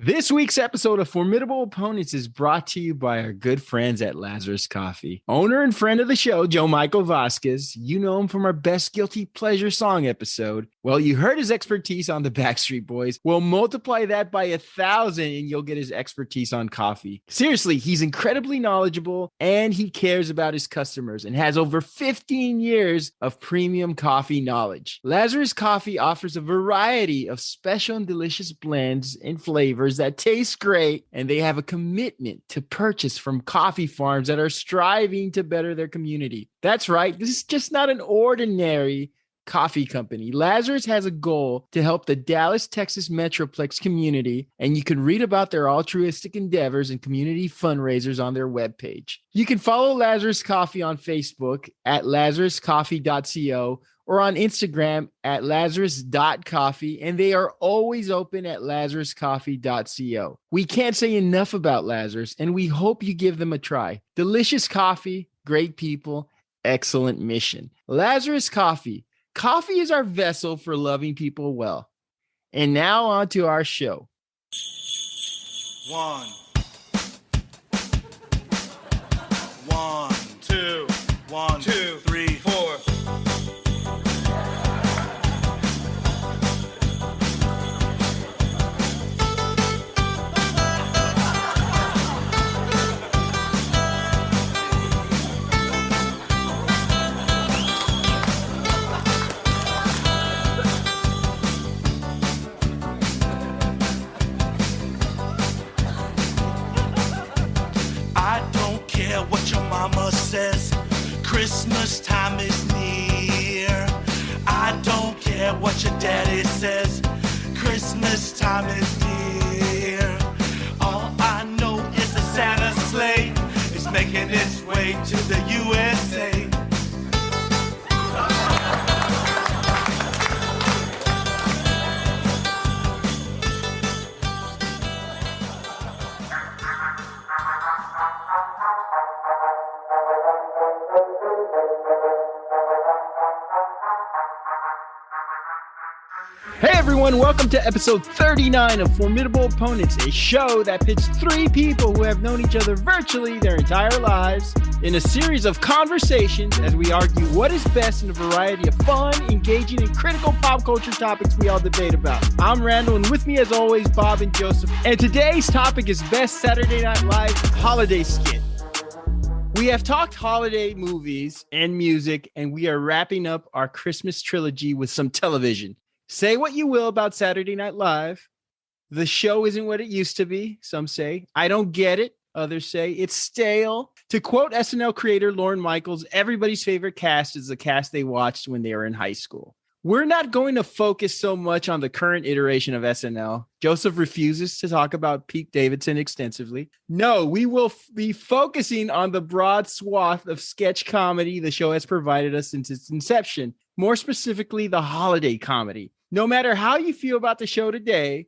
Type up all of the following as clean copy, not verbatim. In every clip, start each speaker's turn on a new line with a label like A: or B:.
A: This week's episode of Formidable Opponents is brought to you by our good friends at Lazarus Coffee. Owner and friend of the show, Joe Michael Vasquez. You know him from our Best Guilty Pleasure song episode. Well, you heard his expertise on the Backstreet Boys. Well, multiply that by 1,000 and you'll get his expertise on coffee. Seriously, he's incredibly knowledgeable and he cares about his customers and has over 15 years of premium coffee knowledge. Lazarus Coffee offers a variety of special and delicious blends and flavors that taste great, and they have a commitment to purchase from coffee farms that are striving to better their community. That's right. This is just not an ordinary coffee company. Lazarus has a goal to help the Dallas, Texas Metroplex community, and you can read about their altruistic endeavors and community fundraisers on their webpage. You can follow Lazarus Coffee on Facebook at lazaruscoffee.co or on Instagram at lazarus.coffee, and they are always open at lazaruscoffee.co. We can't say enough about Lazarus, and we hope you give them a try. Delicious coffee, great people, excellent mission. Lazarus Coffee. Coffee is our vessel for loving people well. And now on to our show.
B: One, two, three, four. What your mama says, Christmas time is near. I don't care what your daddy says, Christmas time is near. All I know is the Santa sleigh is making its way to the USA.
A: Hey everyone, welcome to episode 39 of Formidable Opponents, a show that pits three people who have known each other virtually their entire lives in a series of conversations as we argue what is best in a variety of fun, engaging, and critical pop culture topics we all debate about. I'm Randall, and with me as always, Bob and Joseph. And today's topic is Best Saturday Night Live Holiday Skit. We have talked holiday movies and music, and we are wrapping up our Christmas trilogy with some television. Say what you will about Saturday Night Live. The show isn't what it used to be, some say. I don't get it. Others say it's stale. To quote SNL creator Lorne Michaels, everybody's favorite cast is the cast they watched when they were in high school. We're not going to focus so much on the current iteration of SNL. Joseph refuses to talk about Pete Davidson extensively. No, we will be focusing on the broad swath of sketch comedy the show has provided us since its inception. More specifically, the holiday comedy. No matter how you feel about the show today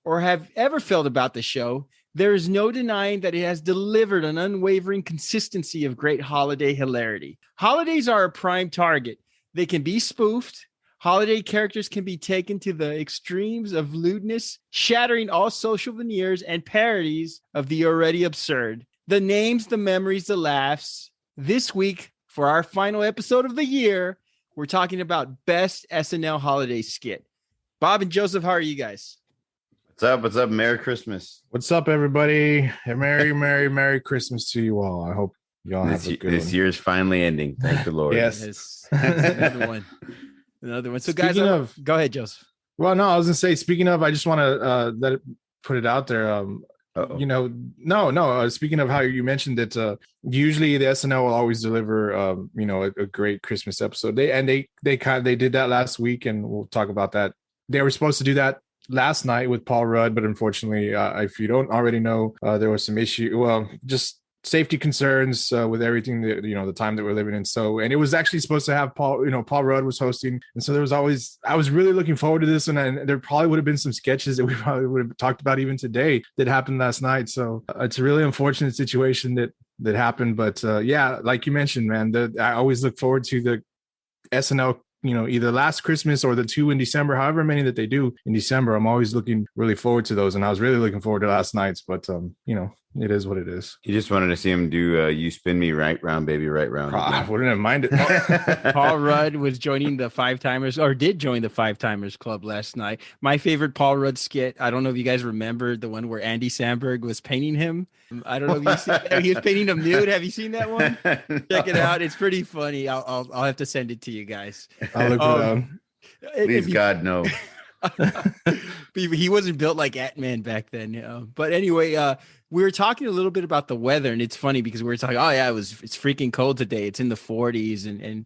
A: or have ever felt about the show, there is no denying that it has delivered an unwavering consistency of great holiday hilarity. Holidays are a prime target. They can be spoofed. Holiday characters can be taken to the extremes of lewdness, shattering all social veneers and parodies of the already absurd. The names, the memories, the laughs. This week, for our final episode of the year, we're talking about Best SNL Holiday Skit. Bob and Joseph, how are you guys?
C: What's up? What's up? Merry Christmas.
D: What's up, everybody? Merry Christmas to you all. I hope y'all have a good
C: This year's finally ending. Thank the Lord.
D: Yes.
A: Another one. So guys, go ahead, Joseph.
D: Well, no, I was going to say, speaking of, I just want to put it out there. Speaking of how you mentioned that usually the SNL will always deliver, a great Christmas episode. They did that last week, and we'll talk about that. They were supposed to do that last night with Paul Rudd, but unfortunately, if you don't already know, there was some issue. Well, just safety concerns with everything that, the time that we're living in. So, and it was actually supposed to have Paul Rudd was hosting. And so I was really looking forward to this. And there probably would have been some sketches that we probably would have talked about even today that happened last night. So it's a really unfortunate situation that happened. But like you mentioned, man, I always look forward to the SNL, either last Christmas or the 2 in December, however many that they do in December. I'm always looking really forward to those. And I was really looking forward to last night's, but it is what it is.
C: You just wanted to see him do You Spin Me Right Round, Baby, Right Round.
D: I wouldn't have minded.
A: Paul Rudd was joining the Five Timers, or did join the Five Timers Club last night. My favorite Paul Rudd skit, I don't know if you guys remember the one where Andy Samberg was painting him. I don't know if you've seen that. He was painting him nude. Have you seen that one? Check it out. It's pretty funny. I'll have to send it to you guys.
D: I'll look it down.
C: Please, God, no.
A: He wasn't built like Ant-Man back then. But anyway, we were talking a little bit about the weather, and it's funny because we were talking, oh yeah, it's freaking cold today. It's in the 40s. And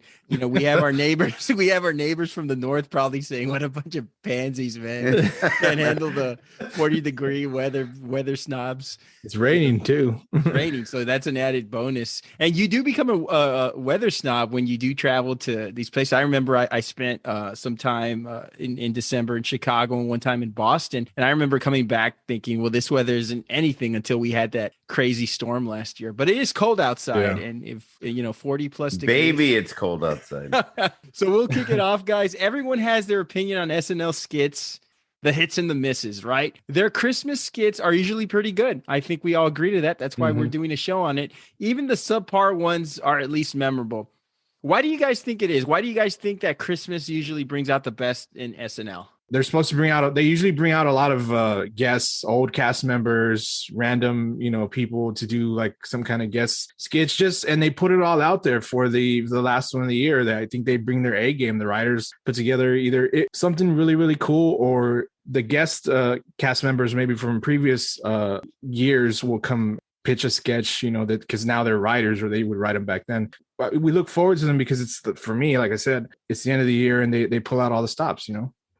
A: we have our neighbors from the north probably saying, what a bunch of pansies, man. Can't handle the 40-degree weather snobs.
D: It's raining too.
A: Raining, so that's an added bonus. And you do become a weather snob when you do travel to these places. I remember I spent some time in December in Chicago and one time in Boston, and I remember coming back thinking, well, this weather isn't anything until we had that crazy storm last year. But it is cold outside, and if 40 plus degrees.
C: Baby, it's cold outside.
A: So we'll kick it off, guys. Everyone has their opinion on SNL skits. The hits and the misses, right? Their Christmas skits are usually pretty good. I think we all agree to that. That's why we're doing a show on it. Even the subpar ones are at least memorable. Why do you guys think it is? Why do you guys think that Christmas usually brings out the best in SNL?
D: They're supposed to they usually bring out a lot of guests, old cast members, random, people to do like some kind of guest skits, and they put it all out there for the last one of the year. That I think they bring their A game. The writers put together either something really, really cool, or the guest cast members maybe from previous years will come pitch a sketch, that because now they're writers, or they would write them back then. But we look forward to them because for me, like I said, it's the end of the year and they pull out all the stops,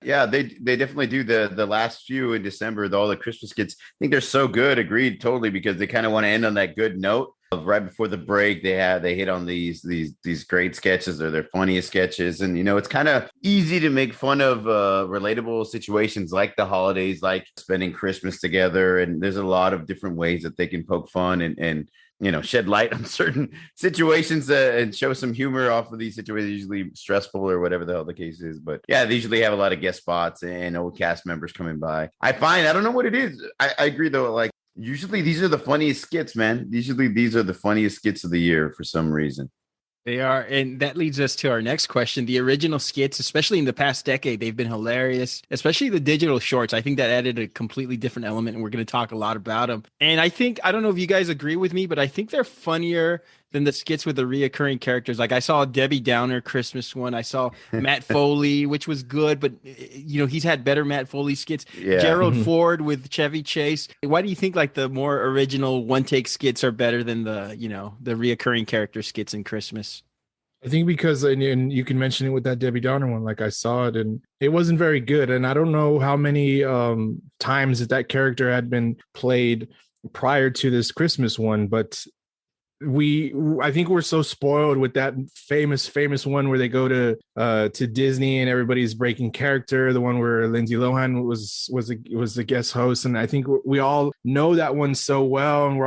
C: Yeah, they definitely do the last few in December, all the Christmas skits. I think they're so good. Agreed, totally, because they kind of want to end on that good note of right before the break. They hit on these great sketches. They're their funniest sketches, and it's kind of easy to make fun of relatable situations like the holidays, like spending Christmas together. And there's a lot of different ways that they can poke fun and shed light on certain situations and show some humor off of these situations, usually stressful or whatever the hell the case is. But yeah, they usually have a lot of guest spots and old cast members coming by. I don't know what it is. I agree though. Like usually these are the funniest skits, man. Usually these are the funniest skits of the year for some reason.
A: They are. And that leads us to our next question. The original skits, especially in the past decade, they've been hilarious, especially the digital shorts. I think that added a completely different element, and we're going to talk a lot about them. And I don't know if you guys agree with me, but I think they're funnier than the skits with the reoccurring characters. Like I saw a Debbie Downer Christmas one. I saw Matt Foley, which was good, but he's had better Matt Foley skits. Yeah. Gerald Ford with Chevy Chase. Why do you think like the more original one take skits are better than the reoccurring character skits in Christmas?
D: I think because, and you can mention it with that Debbie Downer one, like I saw it and it wasn't very good. And I don't know how many times that character had been played prior to this Christmas one, but I think we're so spoiled with that famous one where they go to Disney and everybody's breaking character. The one where Lindsay Lohan was the guest host, and I think we all know that one so well, and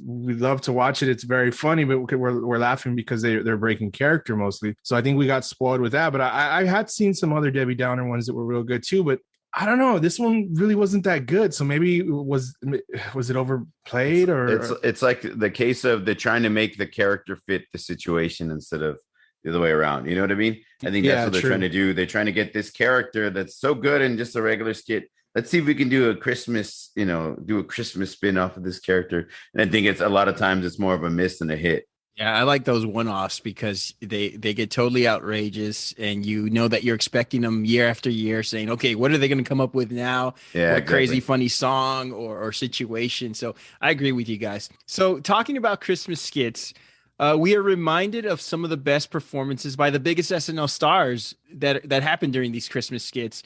D: we love to watch it. It's very funny, but we're laughing because they're breaking character mostly. So I think we got spoiled with that. But I had seen some other Debbie Downer ones that were real good too, but I don't know. This one really wasn't that good. So maybe was it overplayed, or
C: it's like the case of they're trying to make the character fit the situation instead of the other way around. You know what I mean? I think that's what they're trying to do. They're trying to get this character that's so good in just a regular skit. Let's see if we can do a Christmas spin off of this character. And I think it's a lot of times it's more of a miss than a hit.
A: Yeah, I like those one-offs because they get totally outrageous, and that you're expecting them year after year saying, okay, what are they going to come up with now?
C: Yeah,
A: what crazy funny song or situation. So I agree with you guys. So talking about Christmas skits, we are reminded of some of the best performances by the biggest SNL stars that happened during these Christmas skits.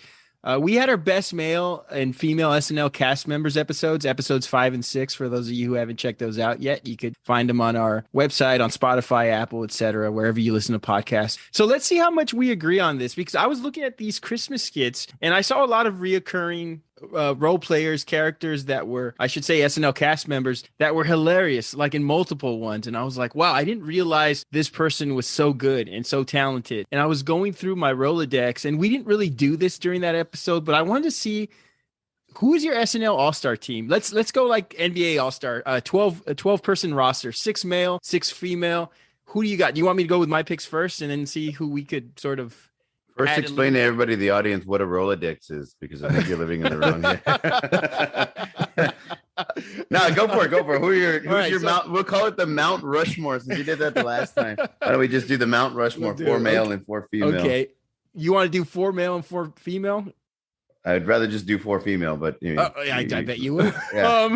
A: We had our best male and female SNL cast members episodes 5 and 6. For those of you who haven't checked those out yet, you could find them on our website, on Spotify, Apple, etc., wherever you listen to podcasts. So let's see how much we agree on this, because I was looking at these Christmas skits and I saw a lot of reoccurring role players, characters that were, I should say, SNL cast members that were hilarious, like in multiple ones. And I was like, wow, I didn't realize this person was so good and so talented. And I was going through my Rolodex, and we didn't really do this during that episode, but I wanted to see who is your SNL All-Star team. Let's go like NBA All-Star, 12 person roster, 6 male, 6 female. Who do you got? Do you want me to go with my picks first and then see who we could sort of
C: First, explain to everybody, the audience, what a Rolodex is, because I think you're living in the wrong. No, go for it. Who's your Mount? We'll call it the Mount Rushmore, since you did that the last time. Why don't we just do the Mount Rushmore, 4 male and 4 female?
A: Okay. You want to do 4 male and 4 female?
C: I'd rather just do 4 female, but
A: I bet you would.
C: Yeah.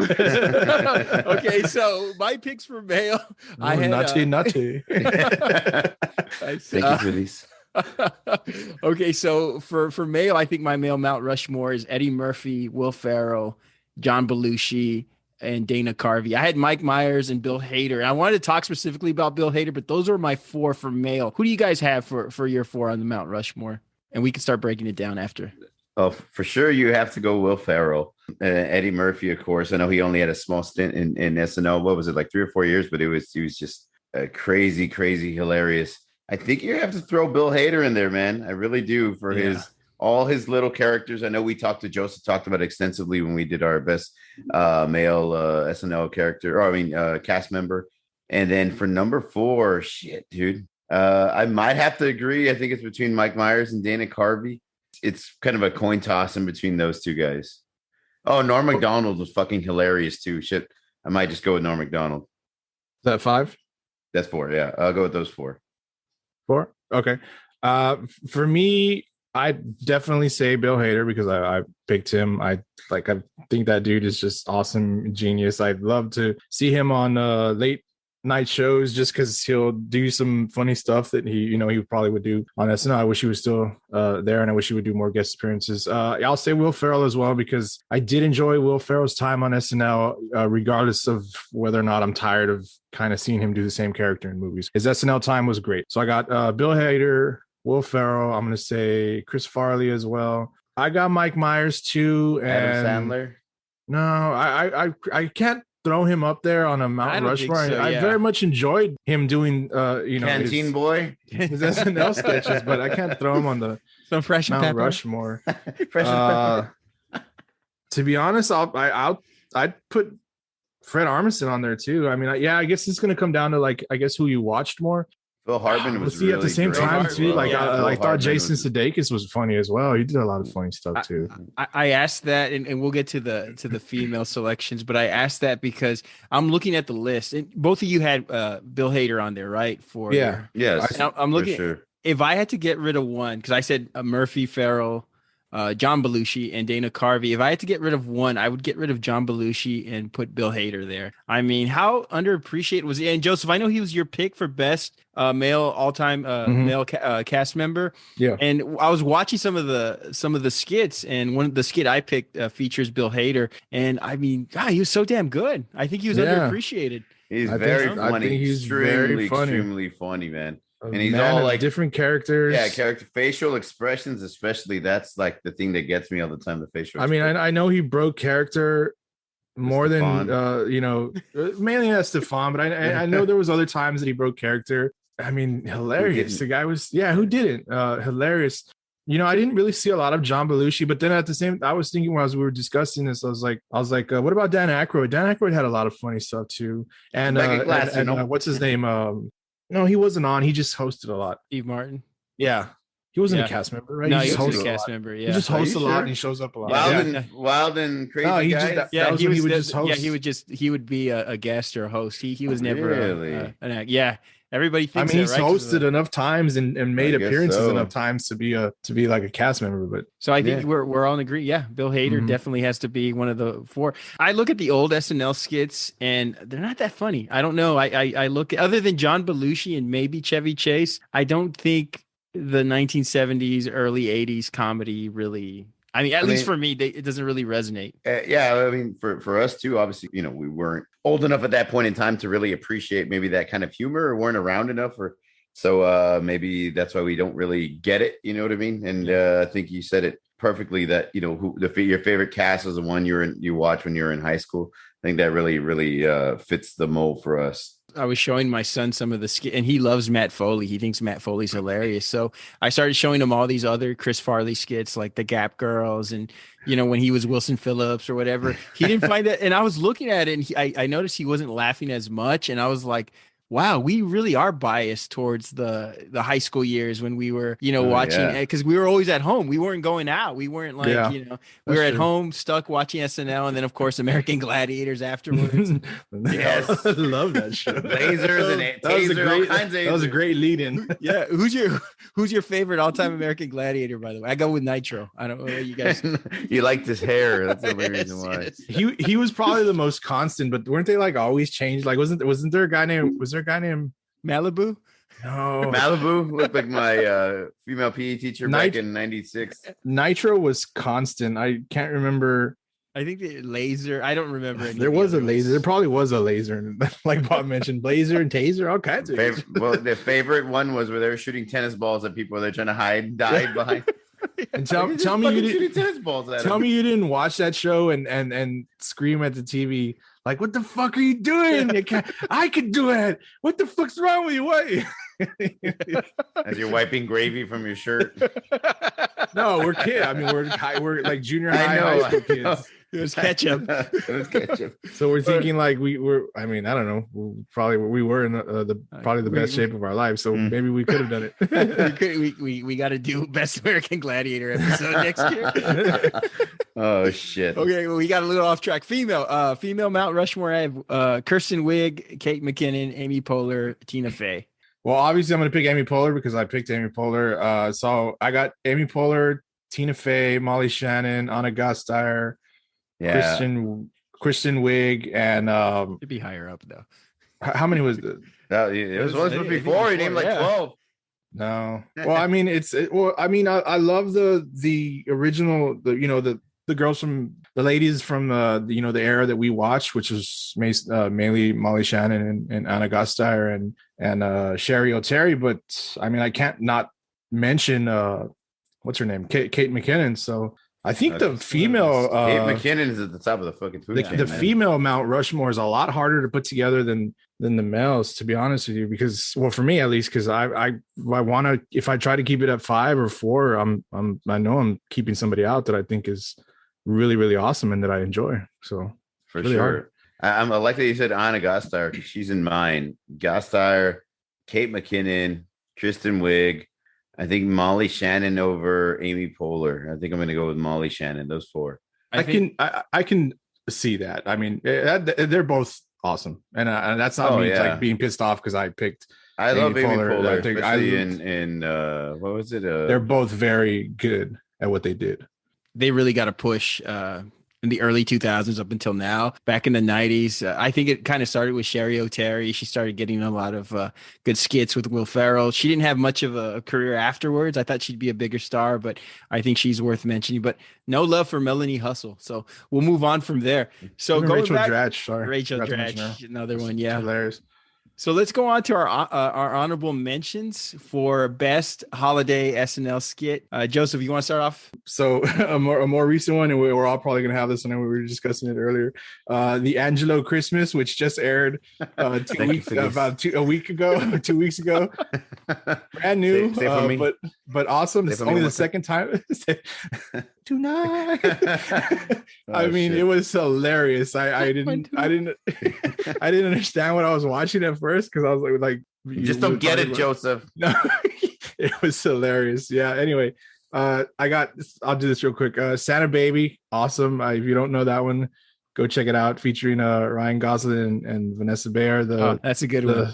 A: Okay, so my picks for male. I had
D: Nutty.
C: Thank you for these.
A: Okay, so for male, I think my male Mount Rushmore is Eddie Murphy, Will Ferrell, John Belushi, and Dana Carvey. I had Mike Myers and Bill Hader. And I wanted to talk specifically about Bill Hader, but those are my 4 for male. Who do you guys have for your 4 on the Mount Rushmore? And we can start breaking it down after.
C: Oh, for sure, you have to go Will Ferrell. Eddie Murphy, of course. I know he only had a small stint in SNL. What was it, like 3 or 4 years? But he was just crazy hilarious. I think you have to throw Bill Hader in there, man. I really do, for all his little characters. I know Joseph talked about it extensively when we did our best male SNL character, cast member. And then for number 4, shit, dude. I might have to agree. I think it's between Mike Myers and Dana Carvey. It's kind of a coin toss in between those 2 guys. Oh, Norm Macdonald was fucking hilarious too. Shit. I might just go with Norm Macdonald.
D: Is that 5?
C: That's 4, yeah. I'll go with those 4.
D: 4? Okay. For me, I definitely say Bill Hader, because I picked him. I think that dude is just awesome, genius. I'd love to see him on late night shows, just because he'll do some funny stuff that he probably would do on SNL. I wish he was still there, and I wish he would do more guest appearances. I'll say Will Ferrell as well, because I did enjoy Will Ferrell's time on SNL, regardless of whether or not I'm tired of kind of seeing him do the same character in movies. His SNL time was great. So I got Bill Hader, Will Ferrell. I'm going to say Chris Farley as well. I got Mike Myers too. And
C: Adam Sandler?
D: No, I can't throw him up there on a Mount Rushmore.
A: So,
D: I very much enjoyed him doing
C: Canteen Boy,
D: his SNL sketches, but I can't throw him on the
A: Fresh and
D: Mount
A: Pepper.
D: Rushmore.
C: Fresh and Pepper.
D: To be honest, I'd put Fred Armisen on there too. I mean, I guess it's going to come down to who you watched more.
C: Phil Hartman was
D: see,
C: really
D: at the same
C: great.
D: time too. I thought Jason
C: was...
D: Sudeikis was funny as well. He did a lot of funny stuff too.
A: I asked that, and we'll get to the female selections, but I asked that because I'm looking at the list, and both of you had Bill Hader on there, right?
C: Yes.
A: I'm looking. If I had to get rid of one, because I said Murphy, Ferrell, John Belushi, and Dana Carvey. If I had to get rid of one, I would get rid of John Belushi and put Bill Hader there. I mean, how underappreciated was he? And Joseph, I know he was your pick for best male all-time male cast member.
D: Yeah.
A: And I was watching some of the skits, and one of the skit I picked features Bill Hader. And I mean, God, he was so damn good. I think he was underappreciated.
C: He's very funny. He's extremely funny, man. And he's all like
D: different characters.
C: Yeah, facial expressions, especially. That's like the thing that gets me all the time. The facial.
D: I mean, I know he broke character more than mainly as Stefan, but I know there was other times that he broke character. I mean, hilarious. The guy was who didn't? Hilarious. I didn't really see a lot of John Belushi, but then at the same, I was thinking as we were discussing this, I was like, what about Dan Aykroyd? Dan Aykroyd had a lot of funny stuff too, and what's his name? No, he wasn't on. He just hosted a lot.
A: Steve Martin.
D: Yeah. He wasn't a cast member, right?
A: No, he was a cast member. Yeah.
D: He just hosts a lot and he shows up a lot.
C: Wild and crazy guy.
A: He would just host. He would be a guest or a host. He was never
C: really.
A: Everybody thinks
D: he's hosted enough times and made appearances enough times to be like a cast member. But
A: so I think we're all in agree. Yeah, Bill Hader definitely has to be one of the 4. I look at the old SNL skits and they're not that funny. I don't know. I look other than John Belushi and maybe Chevy Chase. I don't think the 1970s, early 80s comedy really. I mean, at least for me, it doesn't really resonate.
C: I mean, for us too, obviously, we weren't old enough at that point in time to really appreciate maybe that kind of humor, or weren't around enough, so maybe that's why we don't really get it. You know what I mean? And I think you said it perfectly that your favorite cast was the one you watched when you were in high school. I think that really fits the mold for us.
A: I was showing my son some of the skit, and he loves Matt Foley. He thinks Matt Foley's hilarious. So I started showing him all these other Chris Farley skits, like the Gap Girls, and when he was Wilson Phillips or whatever. He didn't find that, and I was looking at it, and I noticed he wasn't laughing as much, and I was like, wow, we really are biased towards the high school years when we were, watching, because we were always at home. We weren't going out. We weren't like, we were at home stuck watching SNL, and then of course American Gladiators afterwards.
C: Yes,
D: I love that show.
C: Lasers and tasers,
D: that was a great lead-in.
A: Yeah, who's your favorite all-time American Gladiator? By the way, I go with Nitro. I don't know what you guys.
C: You liked his hair. That's the only reason why.
A: Yes.
D: He was probably the most constant, but weren't they like always changed? Like wasn't there a guy named
A: Malibu?
D: No,
C: Malibu looked like my female PE teacher back in '96.
D: Nitro was constant. I can't remember.
A: I think the laser. I don't remember.
D: There was a laser. There probably was a laser, like Bob mentioned, blazer and taser, all kinds of.
C: The favorite one was where they were shooting tennis balls at people. They're trying to dive behind.
D: And tell me you didn't watch that show and scream at the TV like, what the fuck are you doing? I could do it. What the fuck's wrong with you? What?
C: As you're wiping gravy from your shirt.
D: No, we're kids. I mean, we're like junior high school kids.
A: It was ketchup.
D: So we're thinking like we were. I mean, I don't know. We were in the best shape of our lives. So maybe we could have done
A: it. we got to do Best American Gladiator episode next year.
C: Oh shit.
A: Okay, well, we got a little off track. Female Mount Rushmore. I have Kirsten Wiig, Kate McKinnon, Amy Poehler, Tina Fey.
D: Well, obviously I'm going to pick Amy Poehler because I picked Amy Poehler. So I got Amy Poehler, Tina Fey, Molly Shannon, Anna Gasteyer. Yeah, Kristen Wiig, and
A: it'd be higher up though.
D: How many was it?
C: It was once before. He named like 12.
D: No, well, I mean, I love the original, the girls from the ladies from the era that we watched, which was mainly Molly Shannon and Anna Gasteyer and Sherry O'Terry. But I mean, I can't not mention what's her name, Kate McKinnon. So. I think the female
C: Kate McKinnon is at the top of the fucking food chain.
D: The female Mount Rushmore is a lot harder to put together than the males, to be honest with you, because for me at least, because I want to, if I try to keep it at 5 or 4, I know I'm keeping somebody out that I think is really, really awesome and that I enjoy. So
C: for really sure. I like that you said Anna Gasteyer because she's in mine. Gasteyer, Kate McKinnon, Kristen Wiig. I think Molly Shannon over Amy Poehler. I think I'm going to go with Molly Shannon. Those 4.
D: I can see that. I mean, they're both awesome, and that's not me like being pissed off because I picked.
C: I love Amy Poehler, especially in what was it?
D: They're both very good at what they did.
A: They really got a push in the early 2000s up until now. Back in the 90s, I think it kind of started with Sherry O'Terry. She started getting a lot of good skits with Will Ferrell. She didn't have much of a career afterwards. I thought she'd be a bigger star, but I think she's worth mentioning. But no love for Melanie Hustle. So we'll move on from there. So
D: Rachel Dratch, sorry.
A: Rachel Dratch, another one, yeah.
D: Hilarious.
A: So let's go on to our honorable mentions for best holiday SNL skit. Joseph, you want to start off?
D: So a more recent one, and we're all probably going to have this one, and we were discussing it earlier. The Angelo Christmas, which just aired 2 weeks ago. Brand new, but awesome. It's only the second time. Tonight. I mean, it was hilarious. I didn't understand what I was watching at first because I was like
C: you just don't get it, Joseph.
D: No, it was hilarious. Yeah. Anyway, I'll do this real quick. Santa Baby, awesome. If you don't know that one, go check it out. Featuring Ryan Gosling and Vanessa Bayer.
A: That's a good one.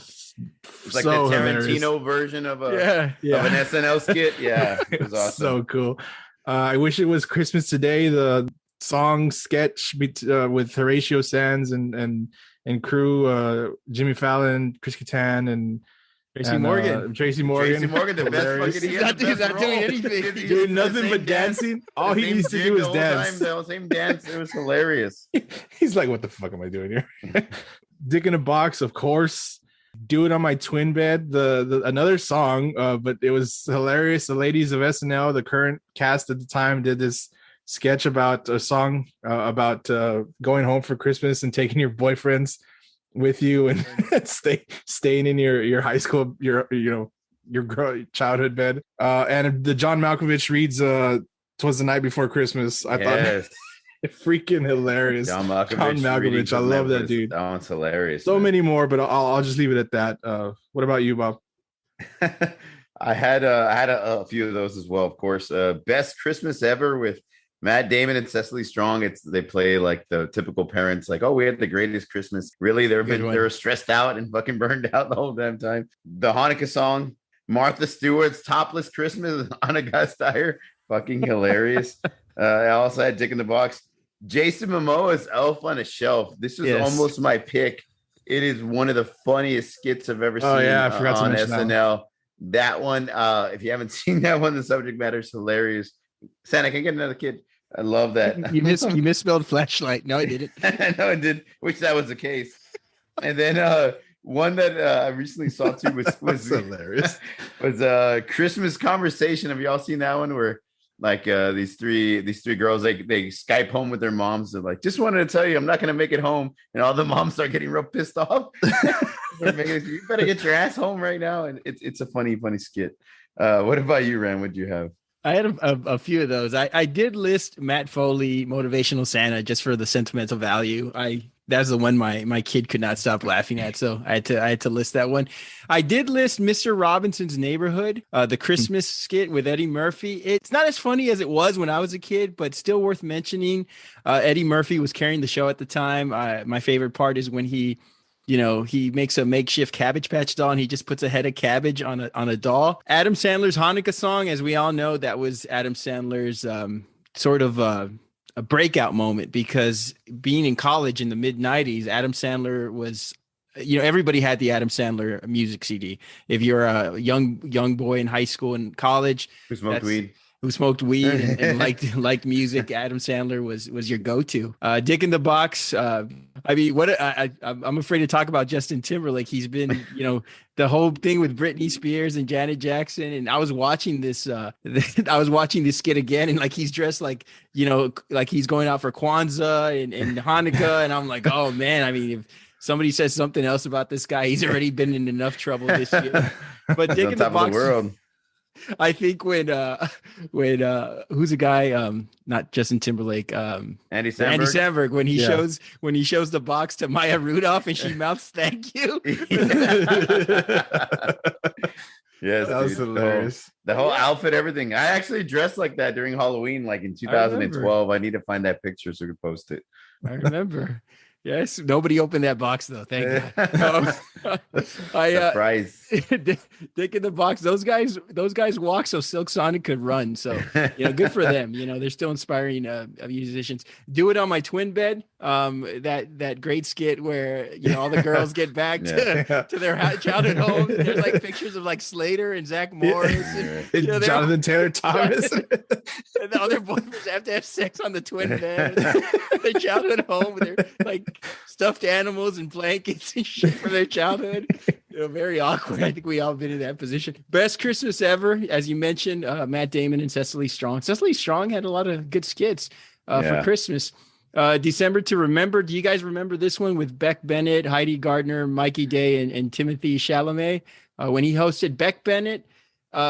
C: It's like the Tarantino version of an SNL skit. Yeah, it was awesome.
D: So cool. I wish it was Christmas Today. The song sketch with Horatio Sands and crew, Jimmy Fallon, Chris Kattan, and
A: Tracy Morgan.
C: Tracy Morgan, the best fucking.
A: He's not doing anything.
D: He's doing nothing but dancing. All he needs to do is dance.
C: The same dance. It was hilarious.
D: He's like, "What the fuck am I doing here?" Dick in a Box, of course. Do It on My Twin Bed, the another song, but it was hilarious. The ladies of SNL, the current cast at the time, did this sketch about a song about going home for Christmas and taking your boyfriends with you and staying in your high school, your childhood bed. And the John Malkovich reads "'Twas the Night Before Christmas." I thought freaking hilarious.
C: John Malkovich.
D: I love that dude.
C: That one's hilarious.
D: So many more, but I'll just leave it at that. What about you, Bob?
C: I had a few of those as well, of course. Best Christmas Ever with Matt Damon and Cecily Strong. They play like the typical parents, like, oh, we had the greatest Christmas. Really, they're stressed out and fucking burned out the whole damn time. The Hanukkah song, Martha Stewart's Topless Christmas on a guest tire, fucking hilarious. I also had Dick in the Box. Jason Momoa's Elf on a Shelf. This is almost my pick. It is one of the funniest skits I've ever seen
D: I forgot
C: on
D: to mention
C: SNL. That one, if you haven't seen that one, the subject matter is hilarious. Santa, can I get another kid? I love that.
A: You misspelled flashlight. No, I didn't.
C: No, I did. Wish that was the case. And then one that I recently saw too was
D: hilarious.
C: Was Christmas Conversation. Have you all seen that one where like these three girls they Skype home with their moms? They're like, just wanted to tell you I'm not gonna make it home, and all the moms start getting real pissed off. You better get your ass home right now. And it's a funny skit. What about you, Ran? What do you have?
A: I had a few of those. I did list Matt Foley, Motivational Santa, just for the sentimental value. That's the one my kid could not stop laughing at, so I had to list that one. I did list Mr. Robinson's Neighborhood, the Christmas skit with Eddie Murphy. It's not as funny as it was when I was a kid, but still worth mentioning. Eddie Murphy was carrying the show at the time. My favorite part is when he makes a makeshift Cabbage Patch doll and he just puts a head of cabbage on a doll. Adam Sandler's Hanukkah song, as we all know, that was Adam Sandler's sort of a breakout moment, because being in college in the mid 90s, Adam Sandler was, everybody had the Adam Sandler music CD. If you're a young boy in high school and college
C: who smoked weed
A: and liked music, Adam Sandler was your go-to. Dick in the Box. I'm afraid to talk about Justin Timberlake. He's been, the whole thing with Britney Spears and Janet Jackson. And I was watching this skit again, and like he's dressed like he's going out for Kwanzaa and Hanukkah, and I'm like, oh man, I mean, if somebody says something else about this guy, he's already been in enough trouble this year. But Dick in the Box. World. I think when who's a guy, not Justin Timberlake, Andy Samberg, when he shows the box to Maya Rudolph and she mouths thank you.
C: Yes,
D: that was hilarious.
C: The whole outfit, everything. I actually dressed like that during Halloween, like in 2012. I need to find that picture so we can post it.
A: I remember. Yes, nobody opened that box though. Thank God.
C: Surprise.
A: Dick in the Box. Those guys walk so Silk Sonic could run. So good for them. They're still inspiring musicians. Do It on My Twin Bed. That great skit where all the girls get back to their childhood home. There's like pictures of like Slater and Zach Morris, and,
D: Jonathan Taylor Thomas,
A: and the other boyfriends have to have sex on the twin bed. Their childhood home with their like stuffed animals and blankets and shit from their childhood. Very awkward. I think we all been in that position. Best Christmas Ever, as you mentioned, Matt Damon and Cecily Strong. Cecily Strong had a lot of good skits for Christmas. December to Remember. Do you guys remember this one with Beck Bennett, Heidi Gardner, Mikey Day, and Timothy Chalamet? When he hosted, Beck Bennett,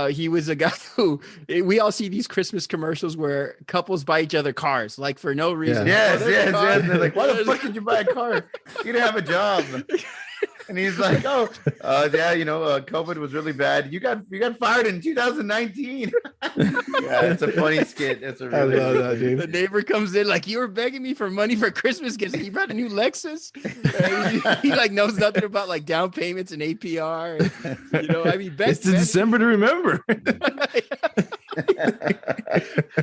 A: he was a guy who, we all see these Christmas commercials where couples buy each other cars, like for no reason.
C: Yes. They're like, why the fuck did you buy a car? You didn't have a job. And he's like, COVID was really bad. You got fired in 2019. It's a funny skit. I love
A: that, dude. The neighbor comes in like, you were begging me for money for Christmas gifts. He brought a new Lexus. He like knows nothing about like down payments and APR. And,
D: it's December to remember.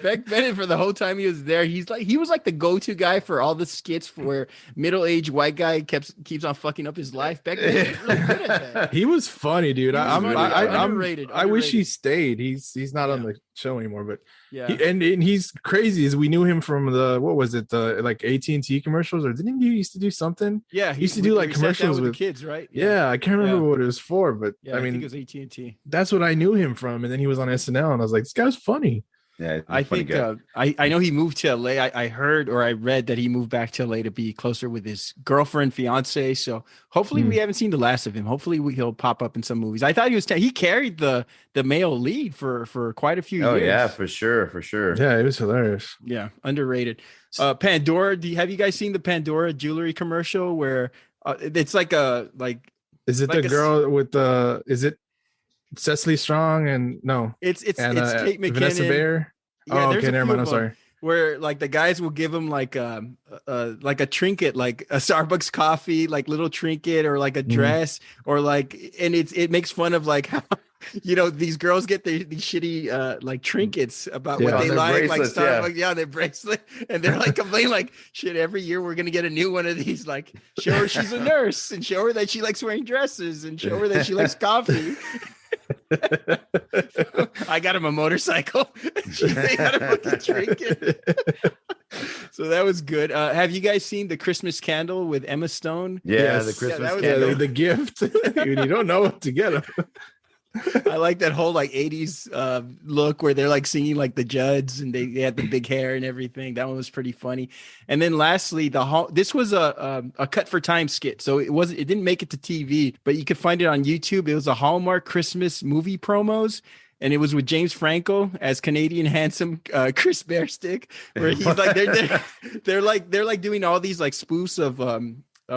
A: Beck Bennett, for the whole time he was there, he was like the go-to guy for all the skits where middle-aged white guy keeps on fucking up his life. Beck Bennett was really good at that.
D: He was funny, dude.
A: Underrated.
D: I wish he stayed. He's not on the show anymore. But
A: Yeah.
D: and he's crazy. As we knew him from the what was it, the like AT&T commercials, or didn't he used to do something?
A: Yeah,
D: he used to do like commercials with
A: the kids, right?
D: Yeah, I can't remember what it was for, but
A: Yeah,
D: I mean,
A: think it was AT&T.
D: that's what I knew him from. And then he was on SNL, and I was like, this guy's funny.
C: Yeah,
A: I think I know he moved to LA. I heard or I read that he moved back to LA to be closer with his girlfriend, fiance. So hopefully we haven't seen the last of him. Hopefully he'll pop up in some movies. I thought he carried the male lead for quite a few years.
C: Oh yeah, for sure.
D: Yeah, it was hilarious.
A: Yeah, underrated. Pandora. Have you guys seen the Pandora jewelry commercial where it's like
D: is it
A: like
D: the girl with the is it Cecily Strong and no?
A: It's Kate McKinnon.
D: Vanessa Bayer.
A: Yeah,
D: okay, never mind. I'm sorry.
A: Where like the guys will give him like a trinket, like a Starbucks coffee, like little trinket, or like a dress, or like, and it makes fun of like how, you know, these girls get these shitty like trinkets about what they like Starbucks, their bracelet, and they're like complaining like, shit, every year we're gonna get a new one of these. Like, show her she's a nurse, and show her that she likes wearing dresses, and show her that she likes coffee. I got him a motorcycle. They got him a trinket. So that was good. Have you guys seen the Christmas candle with Emma Stone?
C: Yeah, the Christmas candle.
D: The gift. You don't know what to get him.
A: I like that whole like 80s look where they're like singing like the Judds, and they had the big hair and everything. That one was pretty funny. And then lastly, this was a cut for time skit. So it didn't make it to TV, but you could find it on YouTube. It was a Hallmark Christmas movie promos. And it was with James Franco as Canadian handsome Chris Bearstick, where he's like they're like doing all these like spoofs of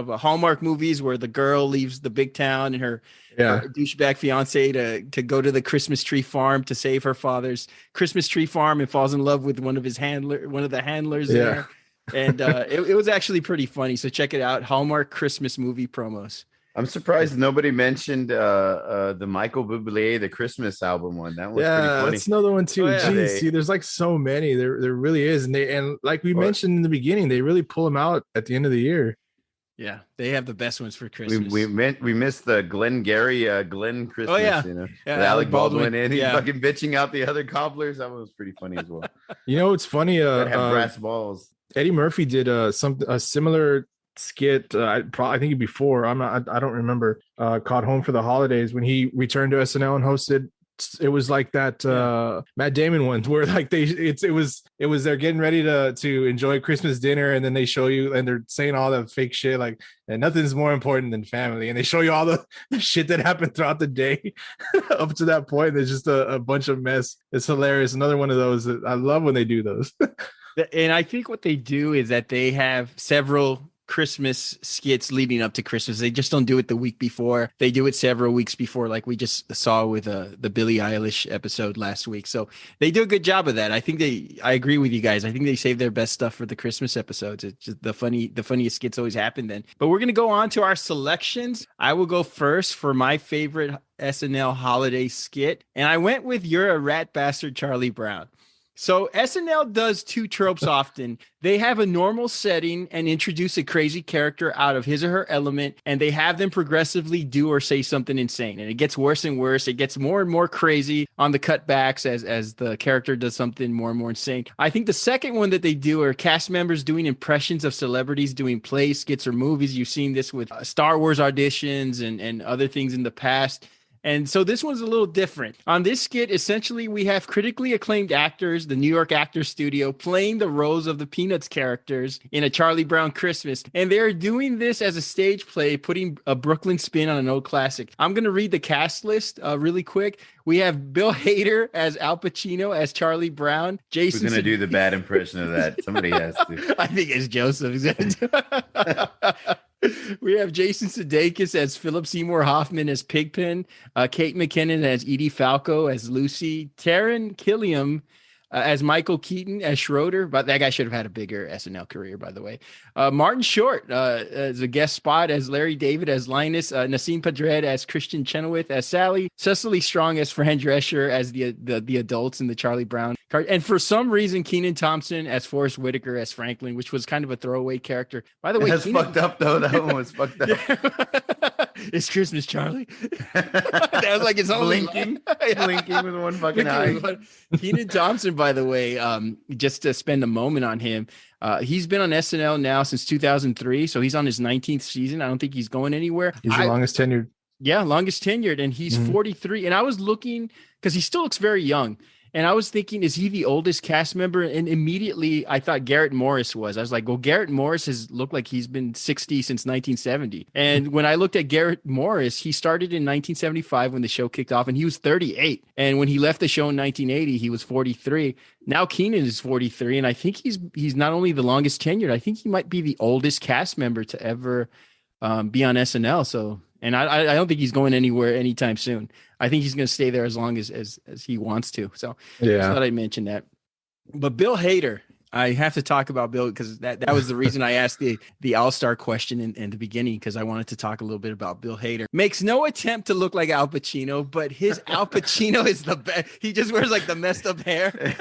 A: a Hallmark movies where the girl leaves the big town and her douchebag fiance to go to the Christmas tree farm to save her father's Christmas tree farm, and falls in love with one of the handlers there. And it was actually pretty funny. So check it out. Hallmark Christmas movie promos.
C: I'm surprised nobody mentioned the Michael Bublé, the Christmas album one. That was pretty funny.
D: That's another one too. Jeez, see, there's like so many. There really is. And like we mentioned in the beginning, they really pull them out at the end of the year.
A: Yeah, they have the best ones for Christmas.
C: We missed the Glenn Christmas.
A: Oh yeah,
C: you know,
A: with
C: Alec Baldwin and he's fucking bitching out the other cobblers. That was pretty funny as well.
D: You know, it's funny.
C: Have brass balls.
D: Eddie Murphy did a similar skit. I think before. I don't remember. Called Home for the Holidays, when he returned to SNL and hosted. It was like that Matt Damon one where like it was they're getting ready to enjoy Christmas dinner, and then they show you and they're saying all that fake shit like, and nothing's more important than family, and they show you all the shit that happened throughout the day up to that point. There's just a bunch of mess. It's hilarious. Another one of those that I love when they do those.
A: And I think what they do is that they have several Christmas skits leading up to Christmas. They just don't do it the week before. They do it several weeks before, like we just saw with the Billie Eilish episode last week. So they do a good job of that. I agree with you guys. I think they save their best stuff for the Christmas episodes. It's just the funniest skits always happen then. But we're going to go on to our selections. I will go first for my favorite SNL holiday skit. And I went with You're a Rat Bastard, Charlie Brown. So SNL does two tropes often. They have a normal setting and introduce a crazy character out of his or her element, and they have them progressively do or say something insane. And it gets worse and worse. It gets more and more crazy on the cutbacks as the character does something more and more insane. I think the second one that they do are cast members doing impressions of celebrities doing plays, skits, or movies. You've seen this with Star Wars auditions and other things in the past. And so this one's a little different. On this skit, essentially, we have critically acclaimed actors, the New York Actors Studio, playing the roles of the Peanuts characters in A Charlie Brown Christmas. And they're doing this as a stage play, putting a Brooklyn spin on an old classic. I'm going to read the cast list really quick. We have Bill Hader as Al Pacino, as Charlie Brown. Jason.
C: Who's going to do the bad impression of that? Somebody has to.
A: I think it's Joseph. We have Jason Sudeikis as Philip Seymour Hoffman as Pigpen, Kate McKinnon as Edie Falco as Lucy, Taron Killam as Michael Keaton as Schroeder, but that guy should have had a bigger SNL career, by the way. Martin Short as a guest spot as Larry David as Linus, Nassim Pedrad as Christian Chenoweth as Sally, Cecily Strong as Fran Drescher as the adults in the Charlie Brown card, and for some reason Kenan Thompson as Forrest Whitaker as Franklin, which was kind of a throwaway character. By the way,
C: that's fucked up though. That one was fucked up.
A: It's Christmas, Charlie. That was like his only
C: blinking,
A: line.
C: blinking with one fucking eye.
A: Kenan Thompson, by the way, just to spend a moment on him, he's been on SNL now since 2003, so he's on his 19th season. I don't think he's going anywhere.
D: He's the longest tenured.
A: Yeah, longest tenured, and he's 43. And I was looking because he still looks very young. And I was thinking, is he the oldest cast member? And immediately I thought Garrett Morris was. I was like, well, Garrett Morris has looked like he's been 60 since 1970. And when I looked at Garrett Morris, he started in 1975 when the show kicked off, and he was 38. And when he left the show in 1980, he was 43. Now Kenan is 43, and I think he's not only the longest tenured, I think he might be the oldest cast member to ever be on SNL. So, and I don't think he's going anywhere anytime soon. I think he's going to stay there as long as he wants to. So I thought I'd mention that. But Bill Hader, I have to talk about Bill because that was the reason I asked the All-Star question in the beginning, because I wanted to talk a little bit about Bill Hader. Makes no attempt to look like Al Pacino, but his Al Pacino is the best. He just wears like the messed up hair.